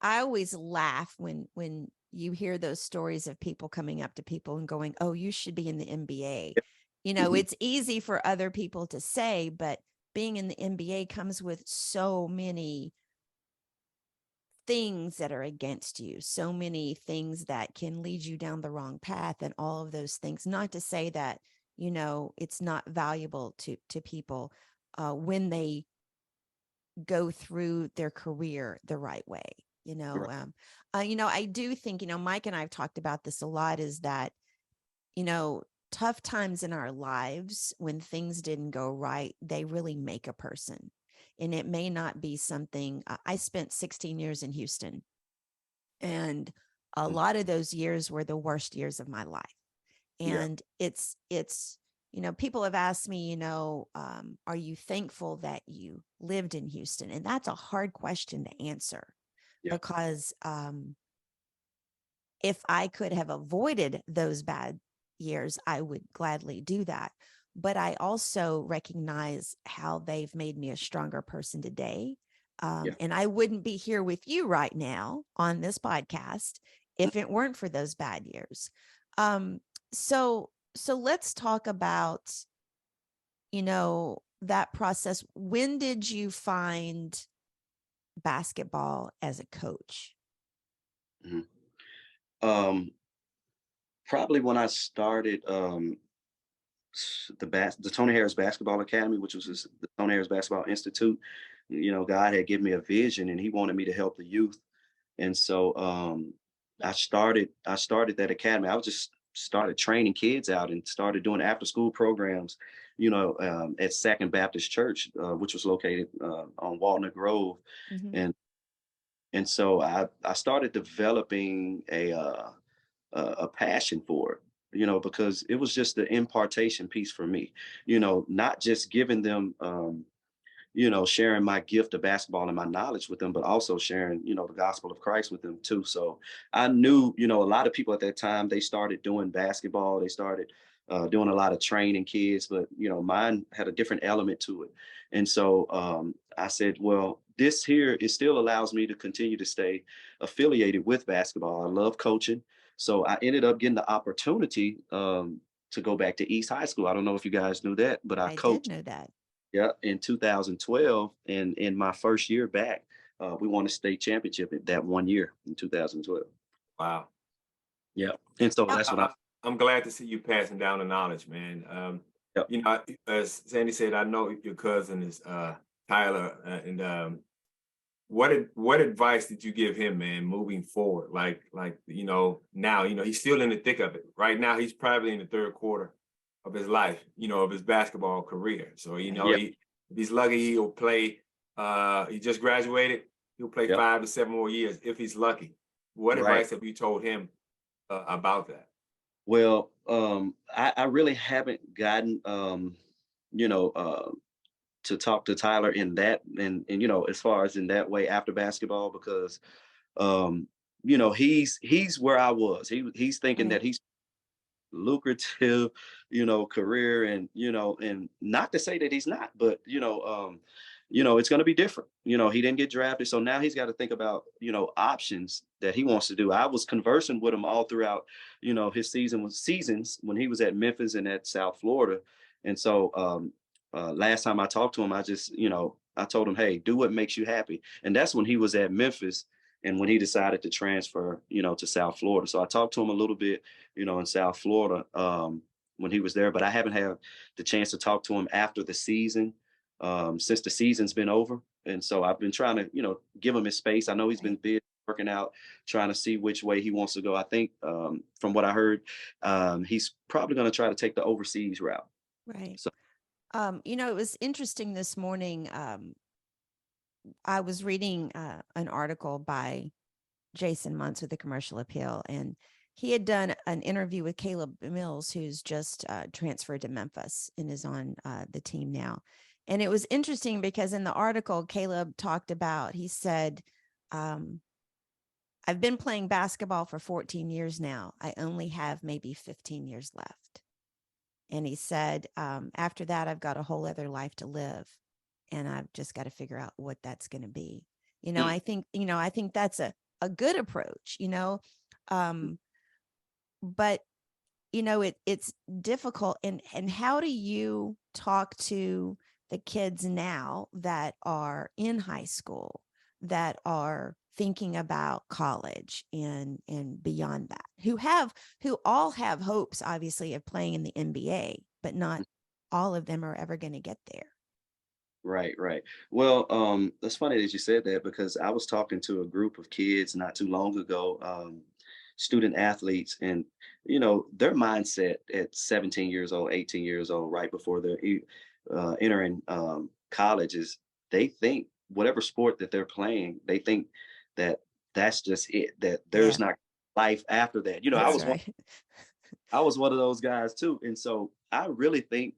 I always laugh when you hear those stories of people coming up to people and going, oh, you should be in the NBA. Mhm. It's easy for other people to say, but being in the NBA comes with so many things that are against you, so many things that can lead you down the wrong path, and all of those things. Not to say that, it's not valuable to people when they go through their career the right way. Right. I do think, Mike and I have talked about this a lot, is that, tough times in our lives, when things didn't go right, they really make a person. And it may not be something. I spent 16 years in Houston, and a Mhm. lot of those years were the worst years of my life. Yeah. And it's people have asked me, are you thankful that you lived in Houston? And that's a hard question to answer, Yeah. because if I could have avoided those bad years, I would gladly do that. But I also recognize how they've made me a stronger person today. Yeah. And I wouldn't be here with you right now on this podcast if it weren't for those bad years. Um, so let's talk about, that process. When did you find basketball as a coach? Mhm. Um, Probably when I started the Tony Harris Basketball Academy, which was the Tony Harris Basketball Institute. God had given me a vision, and He wanted me to help the youth. And so I started that academy. I was just started training kids out and started doing after school programs, at Second Baptist Church, which was located on Walnut Grove. Mm-hmm. And so I started developing a passion for it, because it was just the impartation piece for me, not just giving them, sharing my gift of basketball and my knowledge with them, but also sharing, the gospel of Christ with them too. So I knew, a lot of people at that time, they started doing basketball, they started doing a lot of training kids, but, mine had a different element to it. And so I said, well, this here, it still allows me to continue to stay affiliated with basketball. I love coaching. So I ended up getting the opportunity to go back to East High School. I don't know if you guys knew that, but I I did coached. know that. Yeah, in 2012, and in my first year back, we won a state championship in that one year in 2012. Wow. Yeah, and so Now, that's what I. I'm glad to see you passing down the knowledge, man. Yep. As Sandy said, I know your cousin is Tyler, and what advice did you give him, man, moving forward? Now, he's still in the thick of it. Right now, he's probably in the third quarter of his life, of his basketball career. So, Yeah. if he's lucky, he'll play. He just graduated. He'll play Yep. 5 to 7 more years if he's lucky. What Right. advice have you told him about that? Well, I really haven't gotten, you know, to talk to Tyler in that, and as far as in that way after basketball, because um, he's where I was. He's thinking right. that he's lucrative, career, and and not to say that he's not, but it's going to be different. He didn't get drafted. So now he's got to think about, options that he wants to do. I was conversing with him all throughout, his seasons when he was at Memphis and at South Florida. And so last time I talked to him, I just, I told him, hey, do what makes you happy. And that's when he was at Memphis and when he decided to transfer, to South Florida. So I talked to him a little bit, in South Florida when he was there, but I haven't had the chance to talk to him after the season since the season's been over. And so I've been trying to, give him his space. I know he's been busy working out, trying to see which way he wants to go. I think from what I heard, he's probably going to try to take the overseas route. Right. So, it was interesting this morning. I was reading an article by Jason Muntz with the Commercial Appeal, and he had done an interview with Caleb Mills, who's just transferred to Memphis and is on the team now. And it was interesting because in the article, Caleb talked about, he said, I've been playing basketball for 14 years now. I only have maybe 15 years left. And he said, after that, I've got a whole other life to live. And I've just got to figure out what that's going to be. I think that's a good approach, but it's difficult. And how do you talk to the kids now that are in high school, that are thinking about college and beyond that, who all have hopes, obviously, of playing in the NBA, but not all of them are ever going to get there? Right. Well, it's funny that you said that because I was talking to a group of kids not too long ago, student athletes, and their mindset at 17 years old, 18 years old, right before they're entering college is they think whatever sport that they're playing, they think that that's just it, that there's not life after that. That's right. I was one of those guys too. And so I really think,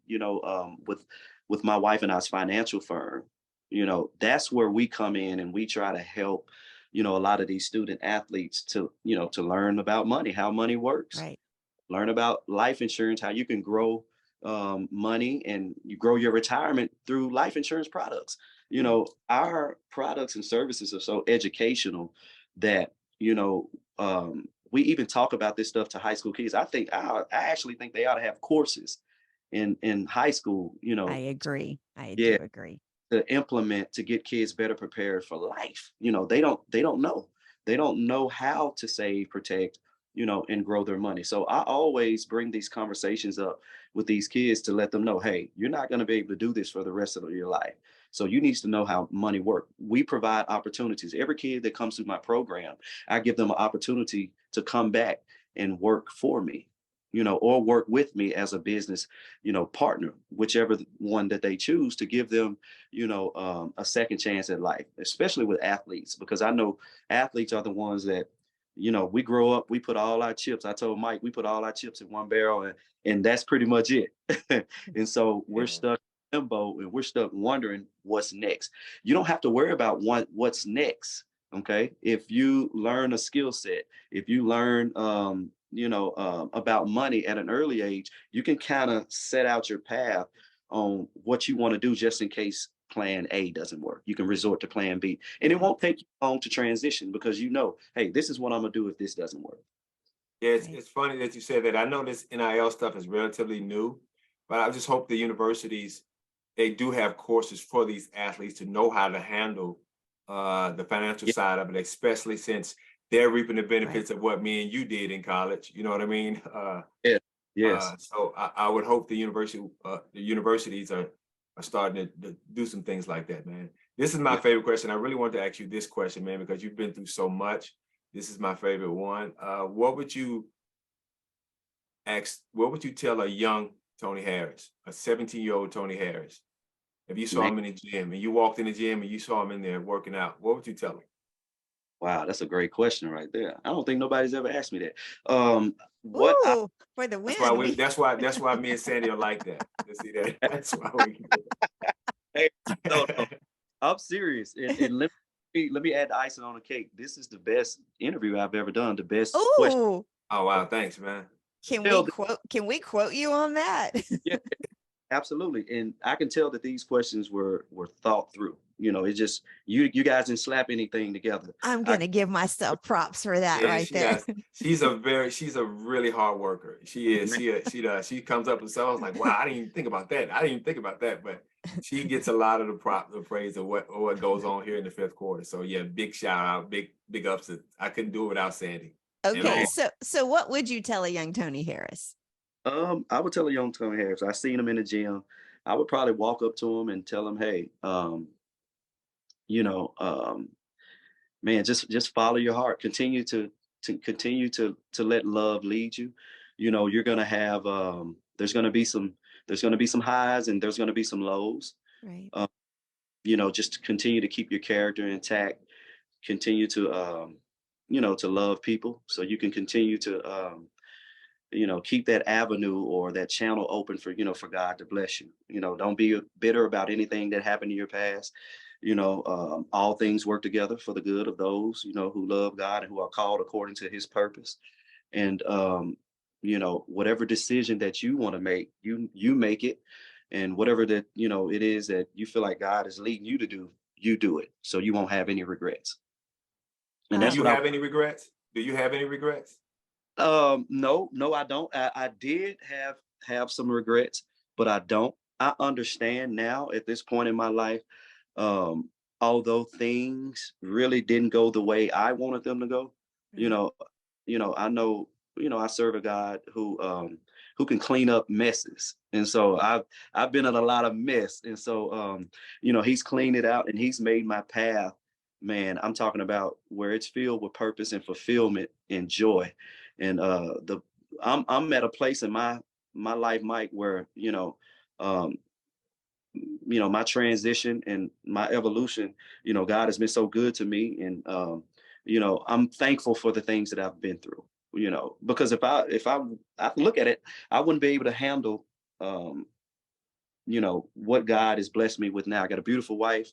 with my wife and I's financial firm, that's where we come in and we try to help, a lot of these student athletes to learn about money, how money works, Right. learn about life insurance, how you can grow money and you grow your retirement through life insurance products. Our products and services are so educational that, we even talk about this stuff to high school kids. I actually think they ought to have courses in high school, I agree. I do agree. To implement to get kids better prepared for life. They don't know how to save, protect, and grow their money. So I always bring these conversations up with these kids to let them know, hey, you're not going to be able to do this for the rest of your life. So you need to know how money works. We provide opportunities. Every kid that comes through my program, I give them an opportunity to come back and work for me, or work with me as a business, partner, whichever one that they choose, to give them, a second chance at life, especially with athletes, because I know athletes are the ones that, we grow up, we put all our chips. I told Mike, we put all our chips in one barrel and that's pretty much it. And so we're stuck in limbo and we're stuck wondering what's next. You don't have to worry about what's next. Okay. If you learn a skill set, if you learn, about money at an early age, you can kind of set out your path on what you want to do just in case plan A doesn't work. You can resort to plan B, and it won't take you long to transition because hey, this is what I'm gonna do if this doesn't work. Yeah, it's funny that you said that. I know this NIL stuff is relatively new, but I just hope the universities, they do have courses for these athletes to know how to handle the financial side of it, especially since they're reaping the benefits of what me and you did in college. You know what I mean? Yes. So I would hope the universities are starting to do some things like that, man. This is my favorite question. I really want to ask you this question, man, because you've been through so much. This is my favorite one. What would you tell a young Tony Harris, a 17-year-old Tony Harris, if you saw him in the gym and you walked in the gym and you saw him in there working out? What would you tell him? Wow, that's a great question right there. I don't think nobody's ever asked me that. For the win. That's why me and Sandy are like that. You see that? That's why we. Hey, no, I'm serious. And let me add the icing on the cake. This is the best interview I've ever done. The best question. Oh wow, thanks, man. Can we quote you on that? Yeah. Absolutely. And I can tell that these questions were thought through. It's just you guys didn't slap anything together. I'm I going to give myself props for that Yeah, right she there. does. She's a really hard worker. She is. She does. She comes up with stuff. I was like, wow, I didn't even think about that. I didn't even think about that. But she gets a lot of the praise of what goes on here in the fifth quarter. So yeah, big shout out, big ups. I couldn't do it without Sandy at Okay, all. so what would you tell a young Tony Harris? I would tell a young Tony Harris. I seen him in the gym. I would probably walk up to him and tell him, hey, you know, um, man, just follow your heart. Continue to let love lead you. You're gonna have there's gonna be some highs and there's gonna be some lows. Right. Um, just continue to keep your character intact. Continue to love people so you can continue to keep that avenue or that channel open for God to bless you. Don't be bitter about anything that happened in your past. All things work together for the good of those who love God and who are called according to His purpose. And whatever decision that you want to make, you make it, and whatever that it is that you feel like God is leading you to do, you do it, so you won't have any regrets. And Do that's you what I have any regrets? Do you have any regrets? No, I don't. I did have some regrets, but I don't. I understand now at this point in my life, um, although things really didn't go the way I wanted them to go, you Right. know, I know, I serve a God who can clean up messes. And so I've been in a lot of mess. And so He's cleaned it out and He's made my path, man, I'm talking about where it's filled with purpose and fulfillment and joy. And I'm at a place in my life, Mike, where um, my transition and my evolution. God has been so good to me, and I'm thankful for the things that I've been through. Because if I look at it, I wouldn't be able to handle um, what God has blessed me with now. I got a beautiful wife.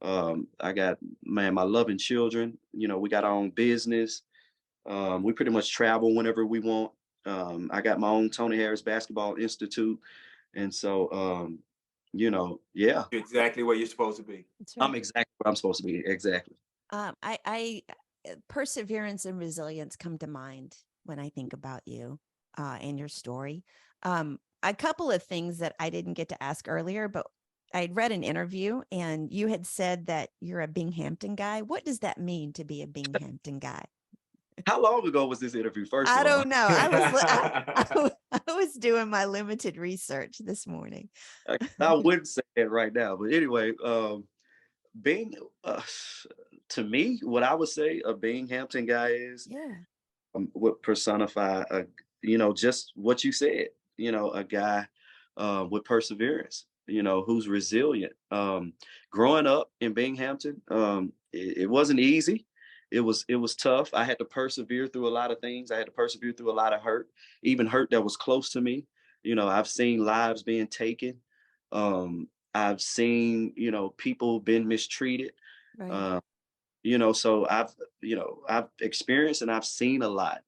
I got, man, my loving children. We got our own business. We pretty much travel whenever we want. I got my own Tony Harris Basketball Institute. And so, yeah, You're exactly where you're supposed to be. That's I'm right. exactly where I'm supposed to be. Exactly. I perseverance and resilience come to mind when I think about you and your story. A couple of things that I didn't get to ask earlier, but I'd read an interview and you had said that you're a Binghamton guy. What does that mean to be a Binghamton guy? How long ago was this interview, first I of all? don't know. I was doing my limited research this morning. I wouldn't say that right now. But anyway, being, to me, what I would say a Binghamton guy is Yeah. would personify just what you said, a guy with perseverance, who's resilient. Growing up in Binghamton, it wasn't easy. It was tough. I had to persevere through a lot of things. I had to persevere through a lot of hurt, even hurt that was close to me. I've seen lives being taken. I've seen people been mistreated. Right. uh, so I've experienced and I've seen a lot,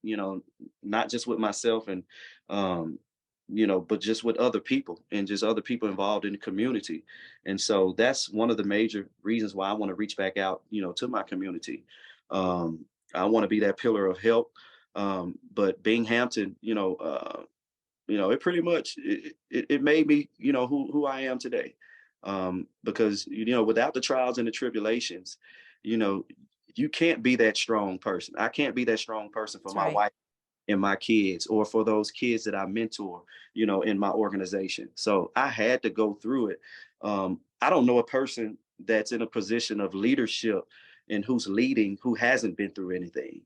not just with myself and but just with other people and just other people involved in the community. And so that's one of the major reasons why I want to reach back out, to my community. I want to be that pillar of help. But Binghamton, it pretty much it made me, who I am today. Because without the trials and the tribulations, you know, you can't be that strong person. I can't be that strong person for That's my right. wife and my kids, or for those kids that I mentor, in my organization. So I had to go through it. I don't know a person that's in a position of leadership and who's leading who hasn't been through anything.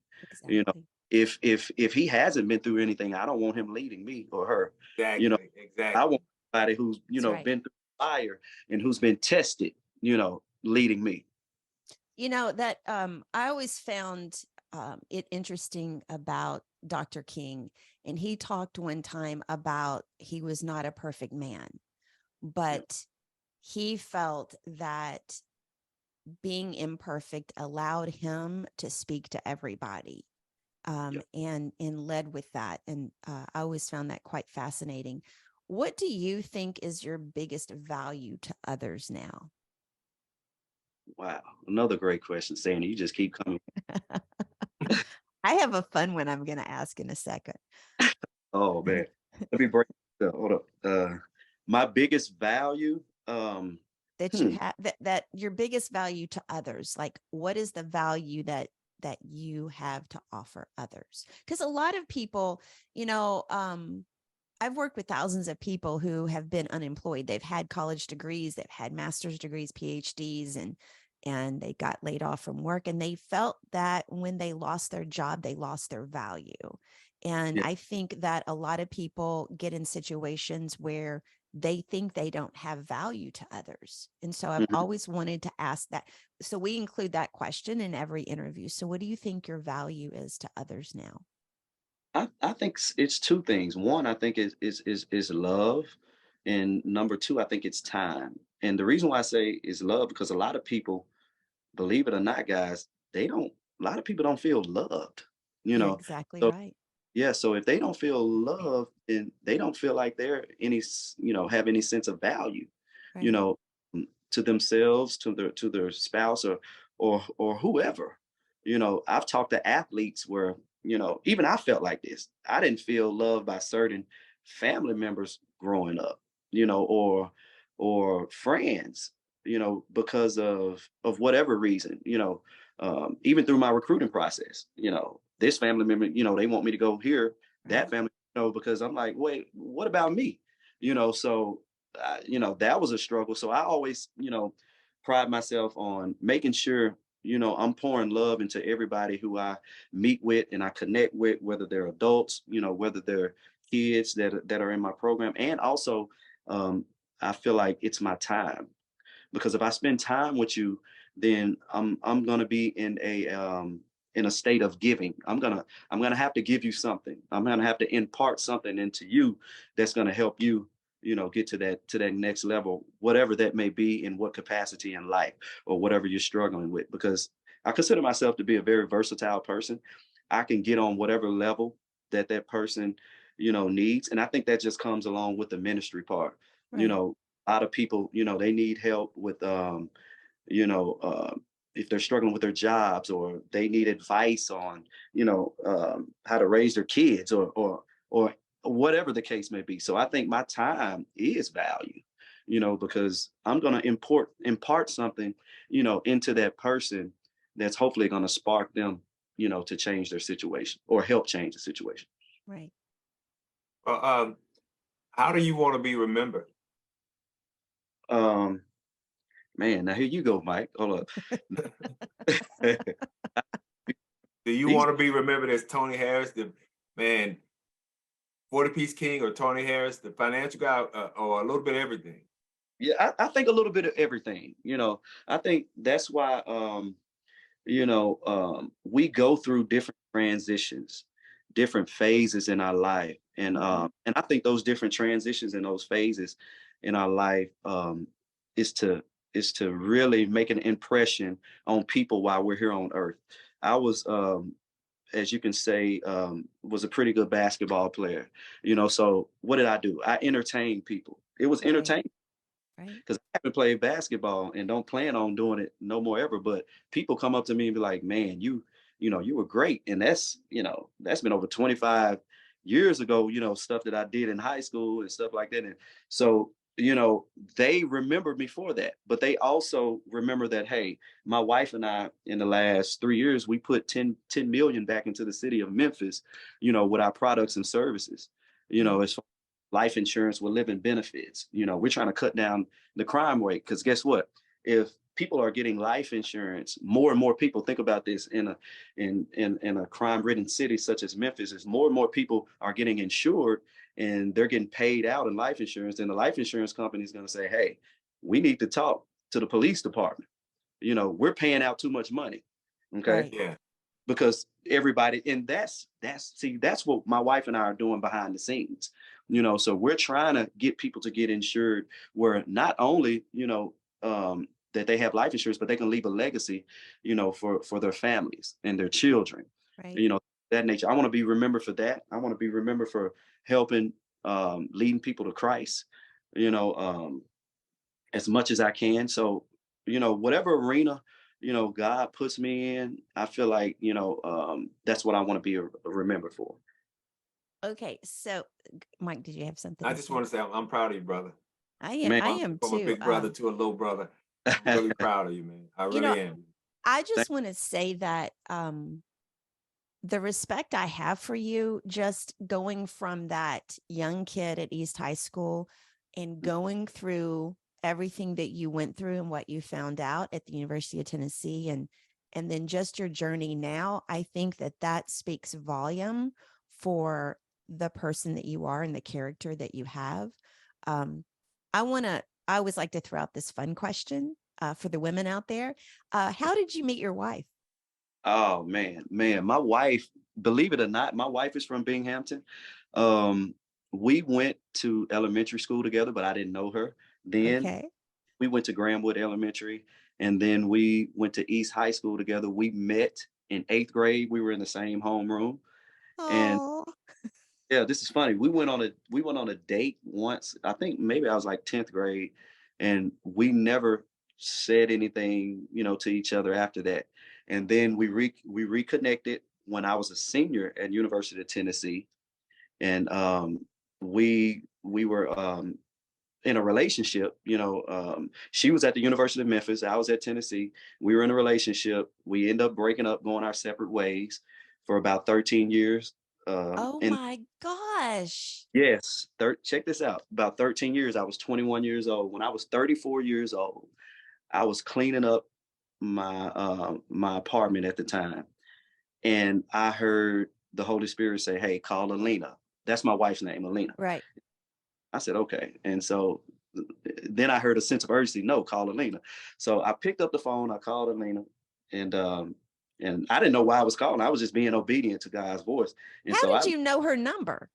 You know, Exactly. if he hasn't been through anything, I don't want him leading me or her. You know, Exactly. I Exactly. want somebody who's That's right. been through fire and who's been tested, leading me. That I always found it interesting about Dr. King, and he talked one time about he was not a perfect man, Yeah, but he felt that being imperfect allowed him to speak to everybody, yeah. and led with that. And I always found that quite fascinating. What do you think is your biggest value to others now? Wow, another great question, Sandy. You just keep coming. I have a fun one I'm going to ask in a second. Oh man, let me break. Hold up. My biggest value. That you Hmm, have that your biggest value to others, like what is the value that you have to offer others? Because a lot of people, I've worked with thousands of people who have been unemployed. They've had college degrees, they've had master's degrees, PhDs, and they got laid off from work, and they felt that when they lost their job, they lost their value. And yeah. I think that a lot of people get in situations where they think they don't have value to others. And so I've Mhm. always wanted to ask that. So we include that question in every interview. So what do you think your value is to others now? I think it's two things. One, I think is love, and number two, I think it's time. And the reason why I say is love because a lot of people, believe it or not, guys, they don't. A lot of people don't feel loved. You You're know, exactly so right. yeah. So if they don't feel loved, then they don't feel like they're have any sense of value. You Right. know, to themselves, to their spouse, or whoever. I've talked to athletes where even I felt like this. I didn't feel loved by certain family members growing up, or friends, because of whatever reason, even through my recruiting process, this family member, they want me to go here, that Right. family, because I'm like, wait, what about me? So that was a struggle. So I always, pride myself on making sure, I'm pouring love into everybody who I meet with and I connect with, whether they're adults, whether they're kids that are in my program. And also, um, I feel like it's my time because if I spend time with you, then I'm gonna be in a state of giving. I'm gonna have to give you something. I'm gonna have to impart something into you that's gonna help you, get to that next level, whatever that may be, in what capacity in life or whatever you're struggling with. Because I consider myself to be a very versatile person. I can get on whatever level that person, needs, and I think that just comes along with the ministry part. You Right. know, a lot of people, they need help with, you know, uh, if they're struggling with their jobs or they need advice on, how to raise their kids or whatever the case may be. So I think my time is value, because I'm going to impart something, into that person that's hopefully going to spark them, to change their situation or help change the situation. Right. Uh, um, how do you want to be remembered? Um, Man, now here you go, Mike. Hold up. Do you These want to be remembered as Tony Harris, the man, 40 piece king, or Tony Harris, the financial guy, or a little bit of everything? Yeah, I think a little bit of everything. I think that's why we go through different transitions, different phases in our life. And I think those different transitions and those phases in our life is to is to really make an impression on people while we're here on earth. I was as you can say, was a pretty good basketball player. So what did I do? I entertained people. It was Right. entertaining Right. because I haven't played basketball and don't plan on doing it no more ever. But people come up to me and be like, "Man, you were great," and that's been over 25 years ago. Stuff that I did in high school and stuff like that. And so they remember me for that, but they also remember that, hey, my wife and I in the last 3 years we put 10 million back into the city of Memphis, with our products and services. Right. As life insurance with living benefits. We're trying to cut down the crime rate because guess what? If people are getting life insurance, more and more people think about this in a crime-ridden city such as Memphis, as more and more people are getting insured and they're getting paid out in life insurance, then the life insurance company is going to say, hey, we need to talk to the police department. We're paying out too much money. Okay, Right. Yeah. because everybody, and that's what my wife and I are doing behind the scenes. So we're trying to get people to get insured where not only that they have life insurance, but they can leave a legacy, for their families and their children, Right. you know that nature. I want to be remembered for that. I want to be remembered for helping leading people to Christ, you know, as much as I can. So, whatever arena, God puts me in, I feel like, that's what I want to be remembered for. Okay, so Mike, did you have something I to just say? want to say I'm proud of you, brother. Man, I am From a too. big brother to a little brother. I'm really proud of you, man. I You know, really am. I thank- just want to say that the respect I have for you, just going from that young kid at East High School and going through everything that you went through and what you found out at the University of Tennessee, and then just your journey now, I think that that speaks volume for the person that you are and the character that you have. Um, I always like to throw out this fun question for the women out there. How did you meet your wife? Oh man, my wife, believe it or not, my wife is from Binghamton. Um, we went to elementary school together, but I didn't know her then. Okay. We went to Grandwood Elementary, and then we went to East High School together. We met in 8th grade. We were in the same homeroom, and Oh, yeah, this is funny. We went on a date once. I think maybe I was like 10th grade, and we never said anything, to each other after that. And then we reconnected when I was a senior at University of Tennessee, and we were in a relationship. She was at the University of Memphis. I was at Tennessee. We were in a relationship. We ended up breaking up, going our separate ways for about 13 years. oh And my gosh. yes, check this out. About 13 years, I was 21 years old. When I was 34 years old, I was cleaning up my apartment at the time, and I heard the Holy Spirit say, "Hey, call Alina." That's my wife's name, Alina. Right. I said, "Okay." And so then I heard a sense of urgency. No, call Alina. So I picked up the phone. I called Alina, and I didn't know why I was calling. I was just being obedient to God's voice. And How so did you know her number?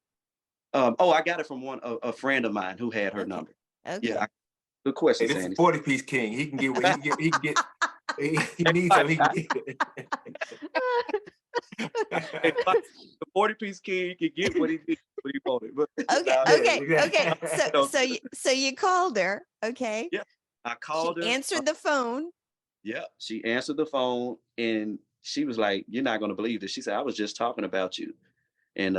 I got it from a friend of mine who had her Okay. number. Okay. Yeah, good Hey, question, this is Sandy. 40-piece king. He can get what he can get. He needs something, he can get Hey, it. the 40-piece king can get what he needs, what he wanted. But Okay. nah, Okay. Yeah, Okay. exactly. So you called her. Okay. yeah, I She called her. answered the phone. Yeah, she answered the phone, and she was like, "You're not going to believe this." She said, "I was just talking about you." And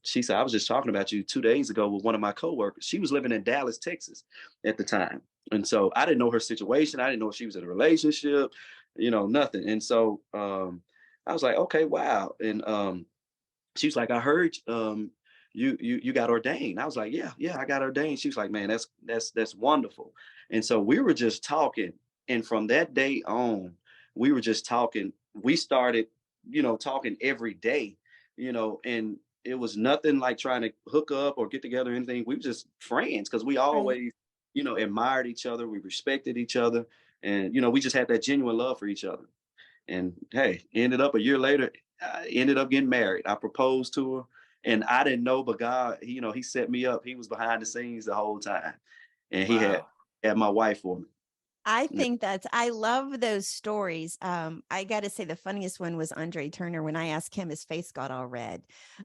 she said, "I was just talking about you 2 days ago with one of my coworkers." She was living in Dallas, Texas at the time. And so I didn't know her situation. I didn't know if she was in a relationship, nothing. And so I was like, okay, wow. And she was like, "I heard you got ordained." I was like, yeah, I got ordained. She was like, "Man, that's wonderful." And so we were just talking. And from that day on, we were just talking. We started, talking every day, and it was nothing like trying to hook up or get together or anything. We were just friends because we Right. always, admired each other. We respected each other. And, we just had that genuine love for each other. And hey, ended up a year later, I ended up getting married. I proposed to her, and I didn't know, but God, he set me up. He was behind the scenes the whole time, and he had Wow. had my wife for me. I think I love those stories. I got to say the funniest one was Andre Turner. When I asked him, his face got all red.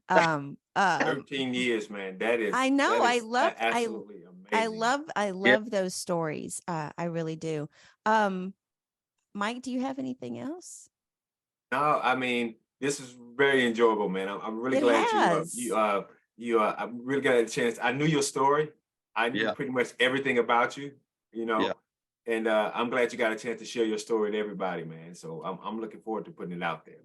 Um, 13 years, man. That I is know. that is absolutely amazing. I Yeah. love those stories. I really do. Mike, do you have anything else? No, I mean, this is very enjoyable, man. I'm really It glad has. I'm really glad I had a chance. I knew your story. I knew Yeah. pretty much everything about you, you Yeah. know, and I'm glad you got a chance to share your story to everybody, man. So I'm looking forward to putting it out there.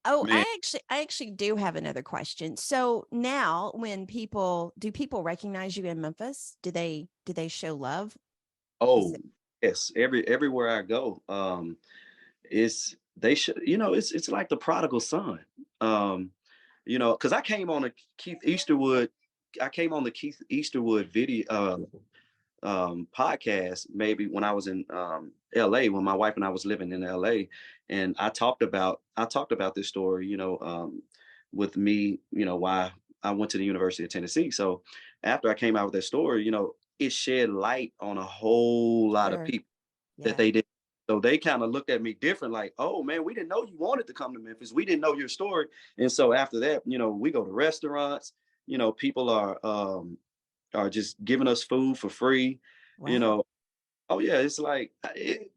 Oh, Man. I actually do have another question. So now when do people recognize you in Memphis? Do they show love? Is Oh, it yes. Everywhere I go, it's they should, it's like the prodigal son. Because I came on the Keith Easterwood video podcast maybe when I was in LA, when my wife and I was living in LA, and I talked about this story, with me, why I went to the University of Tennessee. So after I came out with that story, it shed light on a whole lot of sure? people that Yeah. they did. So they kind of looked at me different, like, "Oh man, we didn't know you wanted to come to Memphis. We didn't know your story." And so after that, we go to restaurants. People are are just giving us food for free. Wow. You know, oh yeah, it's like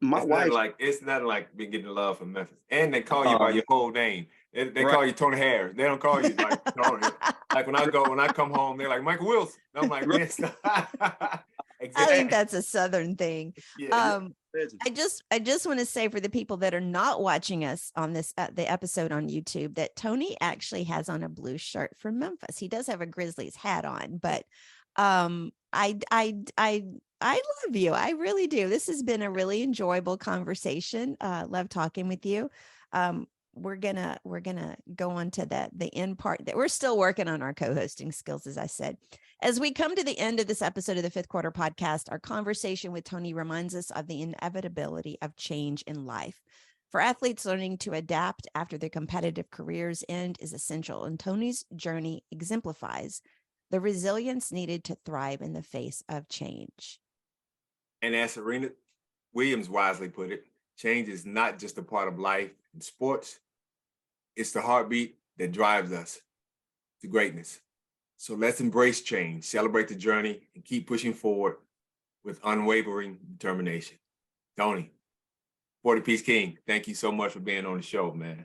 my wife. It's not like being getting love from Memphis, and they call you Oh, by man. your whole name. They Right. call you Tony Harris. They don't call you like Tony. Like when I come home, they're like Michael Wilson. And I'm like, man, it's not. I Exactly. think that's a Southern thing. Yeah. I just want to say for the people that are not watching us on this the episode on YouTube that Tony actually has on a blue shirt from Memphis. He does have a Grizzlies hat on, but I love you. I really do. This has been a really enjoyable conversation. Love talking with you. We're gonna go on to the end part that we're still working on our co-hosting skills, as I said. As we come to the end of this episode of the Fifth Quarter Podcast, our conversation with Tony reminds us of the inevitability of change in life. For athletes, learning to adapt after their competitive careers end is essential, and Tony's journey exemplifies the resilience needed to thrive in the face of change. And as Serena Williams wisely put it, change is not just a part of life in sports. It's the heartbeat that drives us to greatness. So let's embrace change, celebrate the journey, and keep pushing forward with unwavering determination. Tony, 40-piece King, thank you so much for being on the show, man.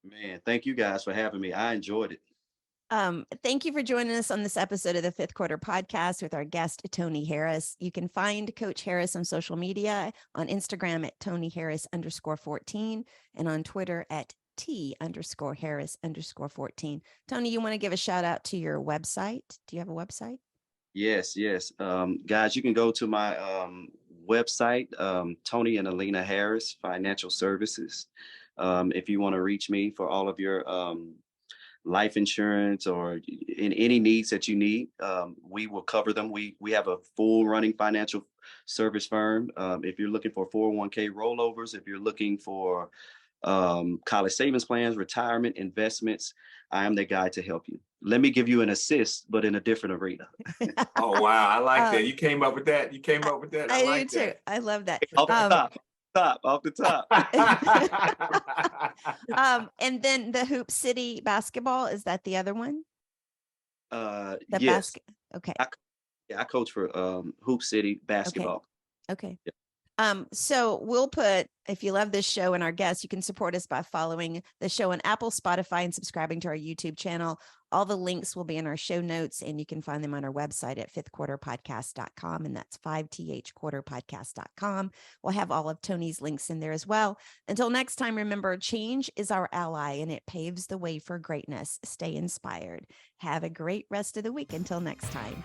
Man, thank you guys for having me. I enjoyed it. Thank you for joining us on this episode of the Fifth Quarter Podcast with our guest, Tony Harris. You can find Coach Harris on social media, on Instagram at TonyHarris_14 and on Twitter at T_Harris_14. Tony, you want to give a shout out to your website? Do you have a website? Yes. Guys, you can go to my website, Tony and Alina Harris Financial Services. If you want to reach me for all of your life insurance or in any needs that you need, we will cover them. We have a full running financial service firm. If you're looking for 401k rollovers, if you're looking for college savings plans, retirement, investments, I am the guy to help you. Let me give you an assist, but in a different arena. Oh, wow. I like that. You came up with that. I like do too. that. I love that. Off the top. And then the Hoop City basketball, is that the other one? Yes. Okay. I coach for Hoop City basketball. Okay. Yep. So we'll put, if you love this show and our guests, you can support us by following the show on Apple, Spotify, and subscribing to our YouTube channel. All the links will be in our show notes, and you can find them on our website at fifthquarterpodcast.com, and that's 5thquarterpodcast.com. We'll have all of Tony's links in there as well. Until next time, remember, change is our ally, and it paves the way for greatness. Stay inspired. Have a great rest of the week. Until next time.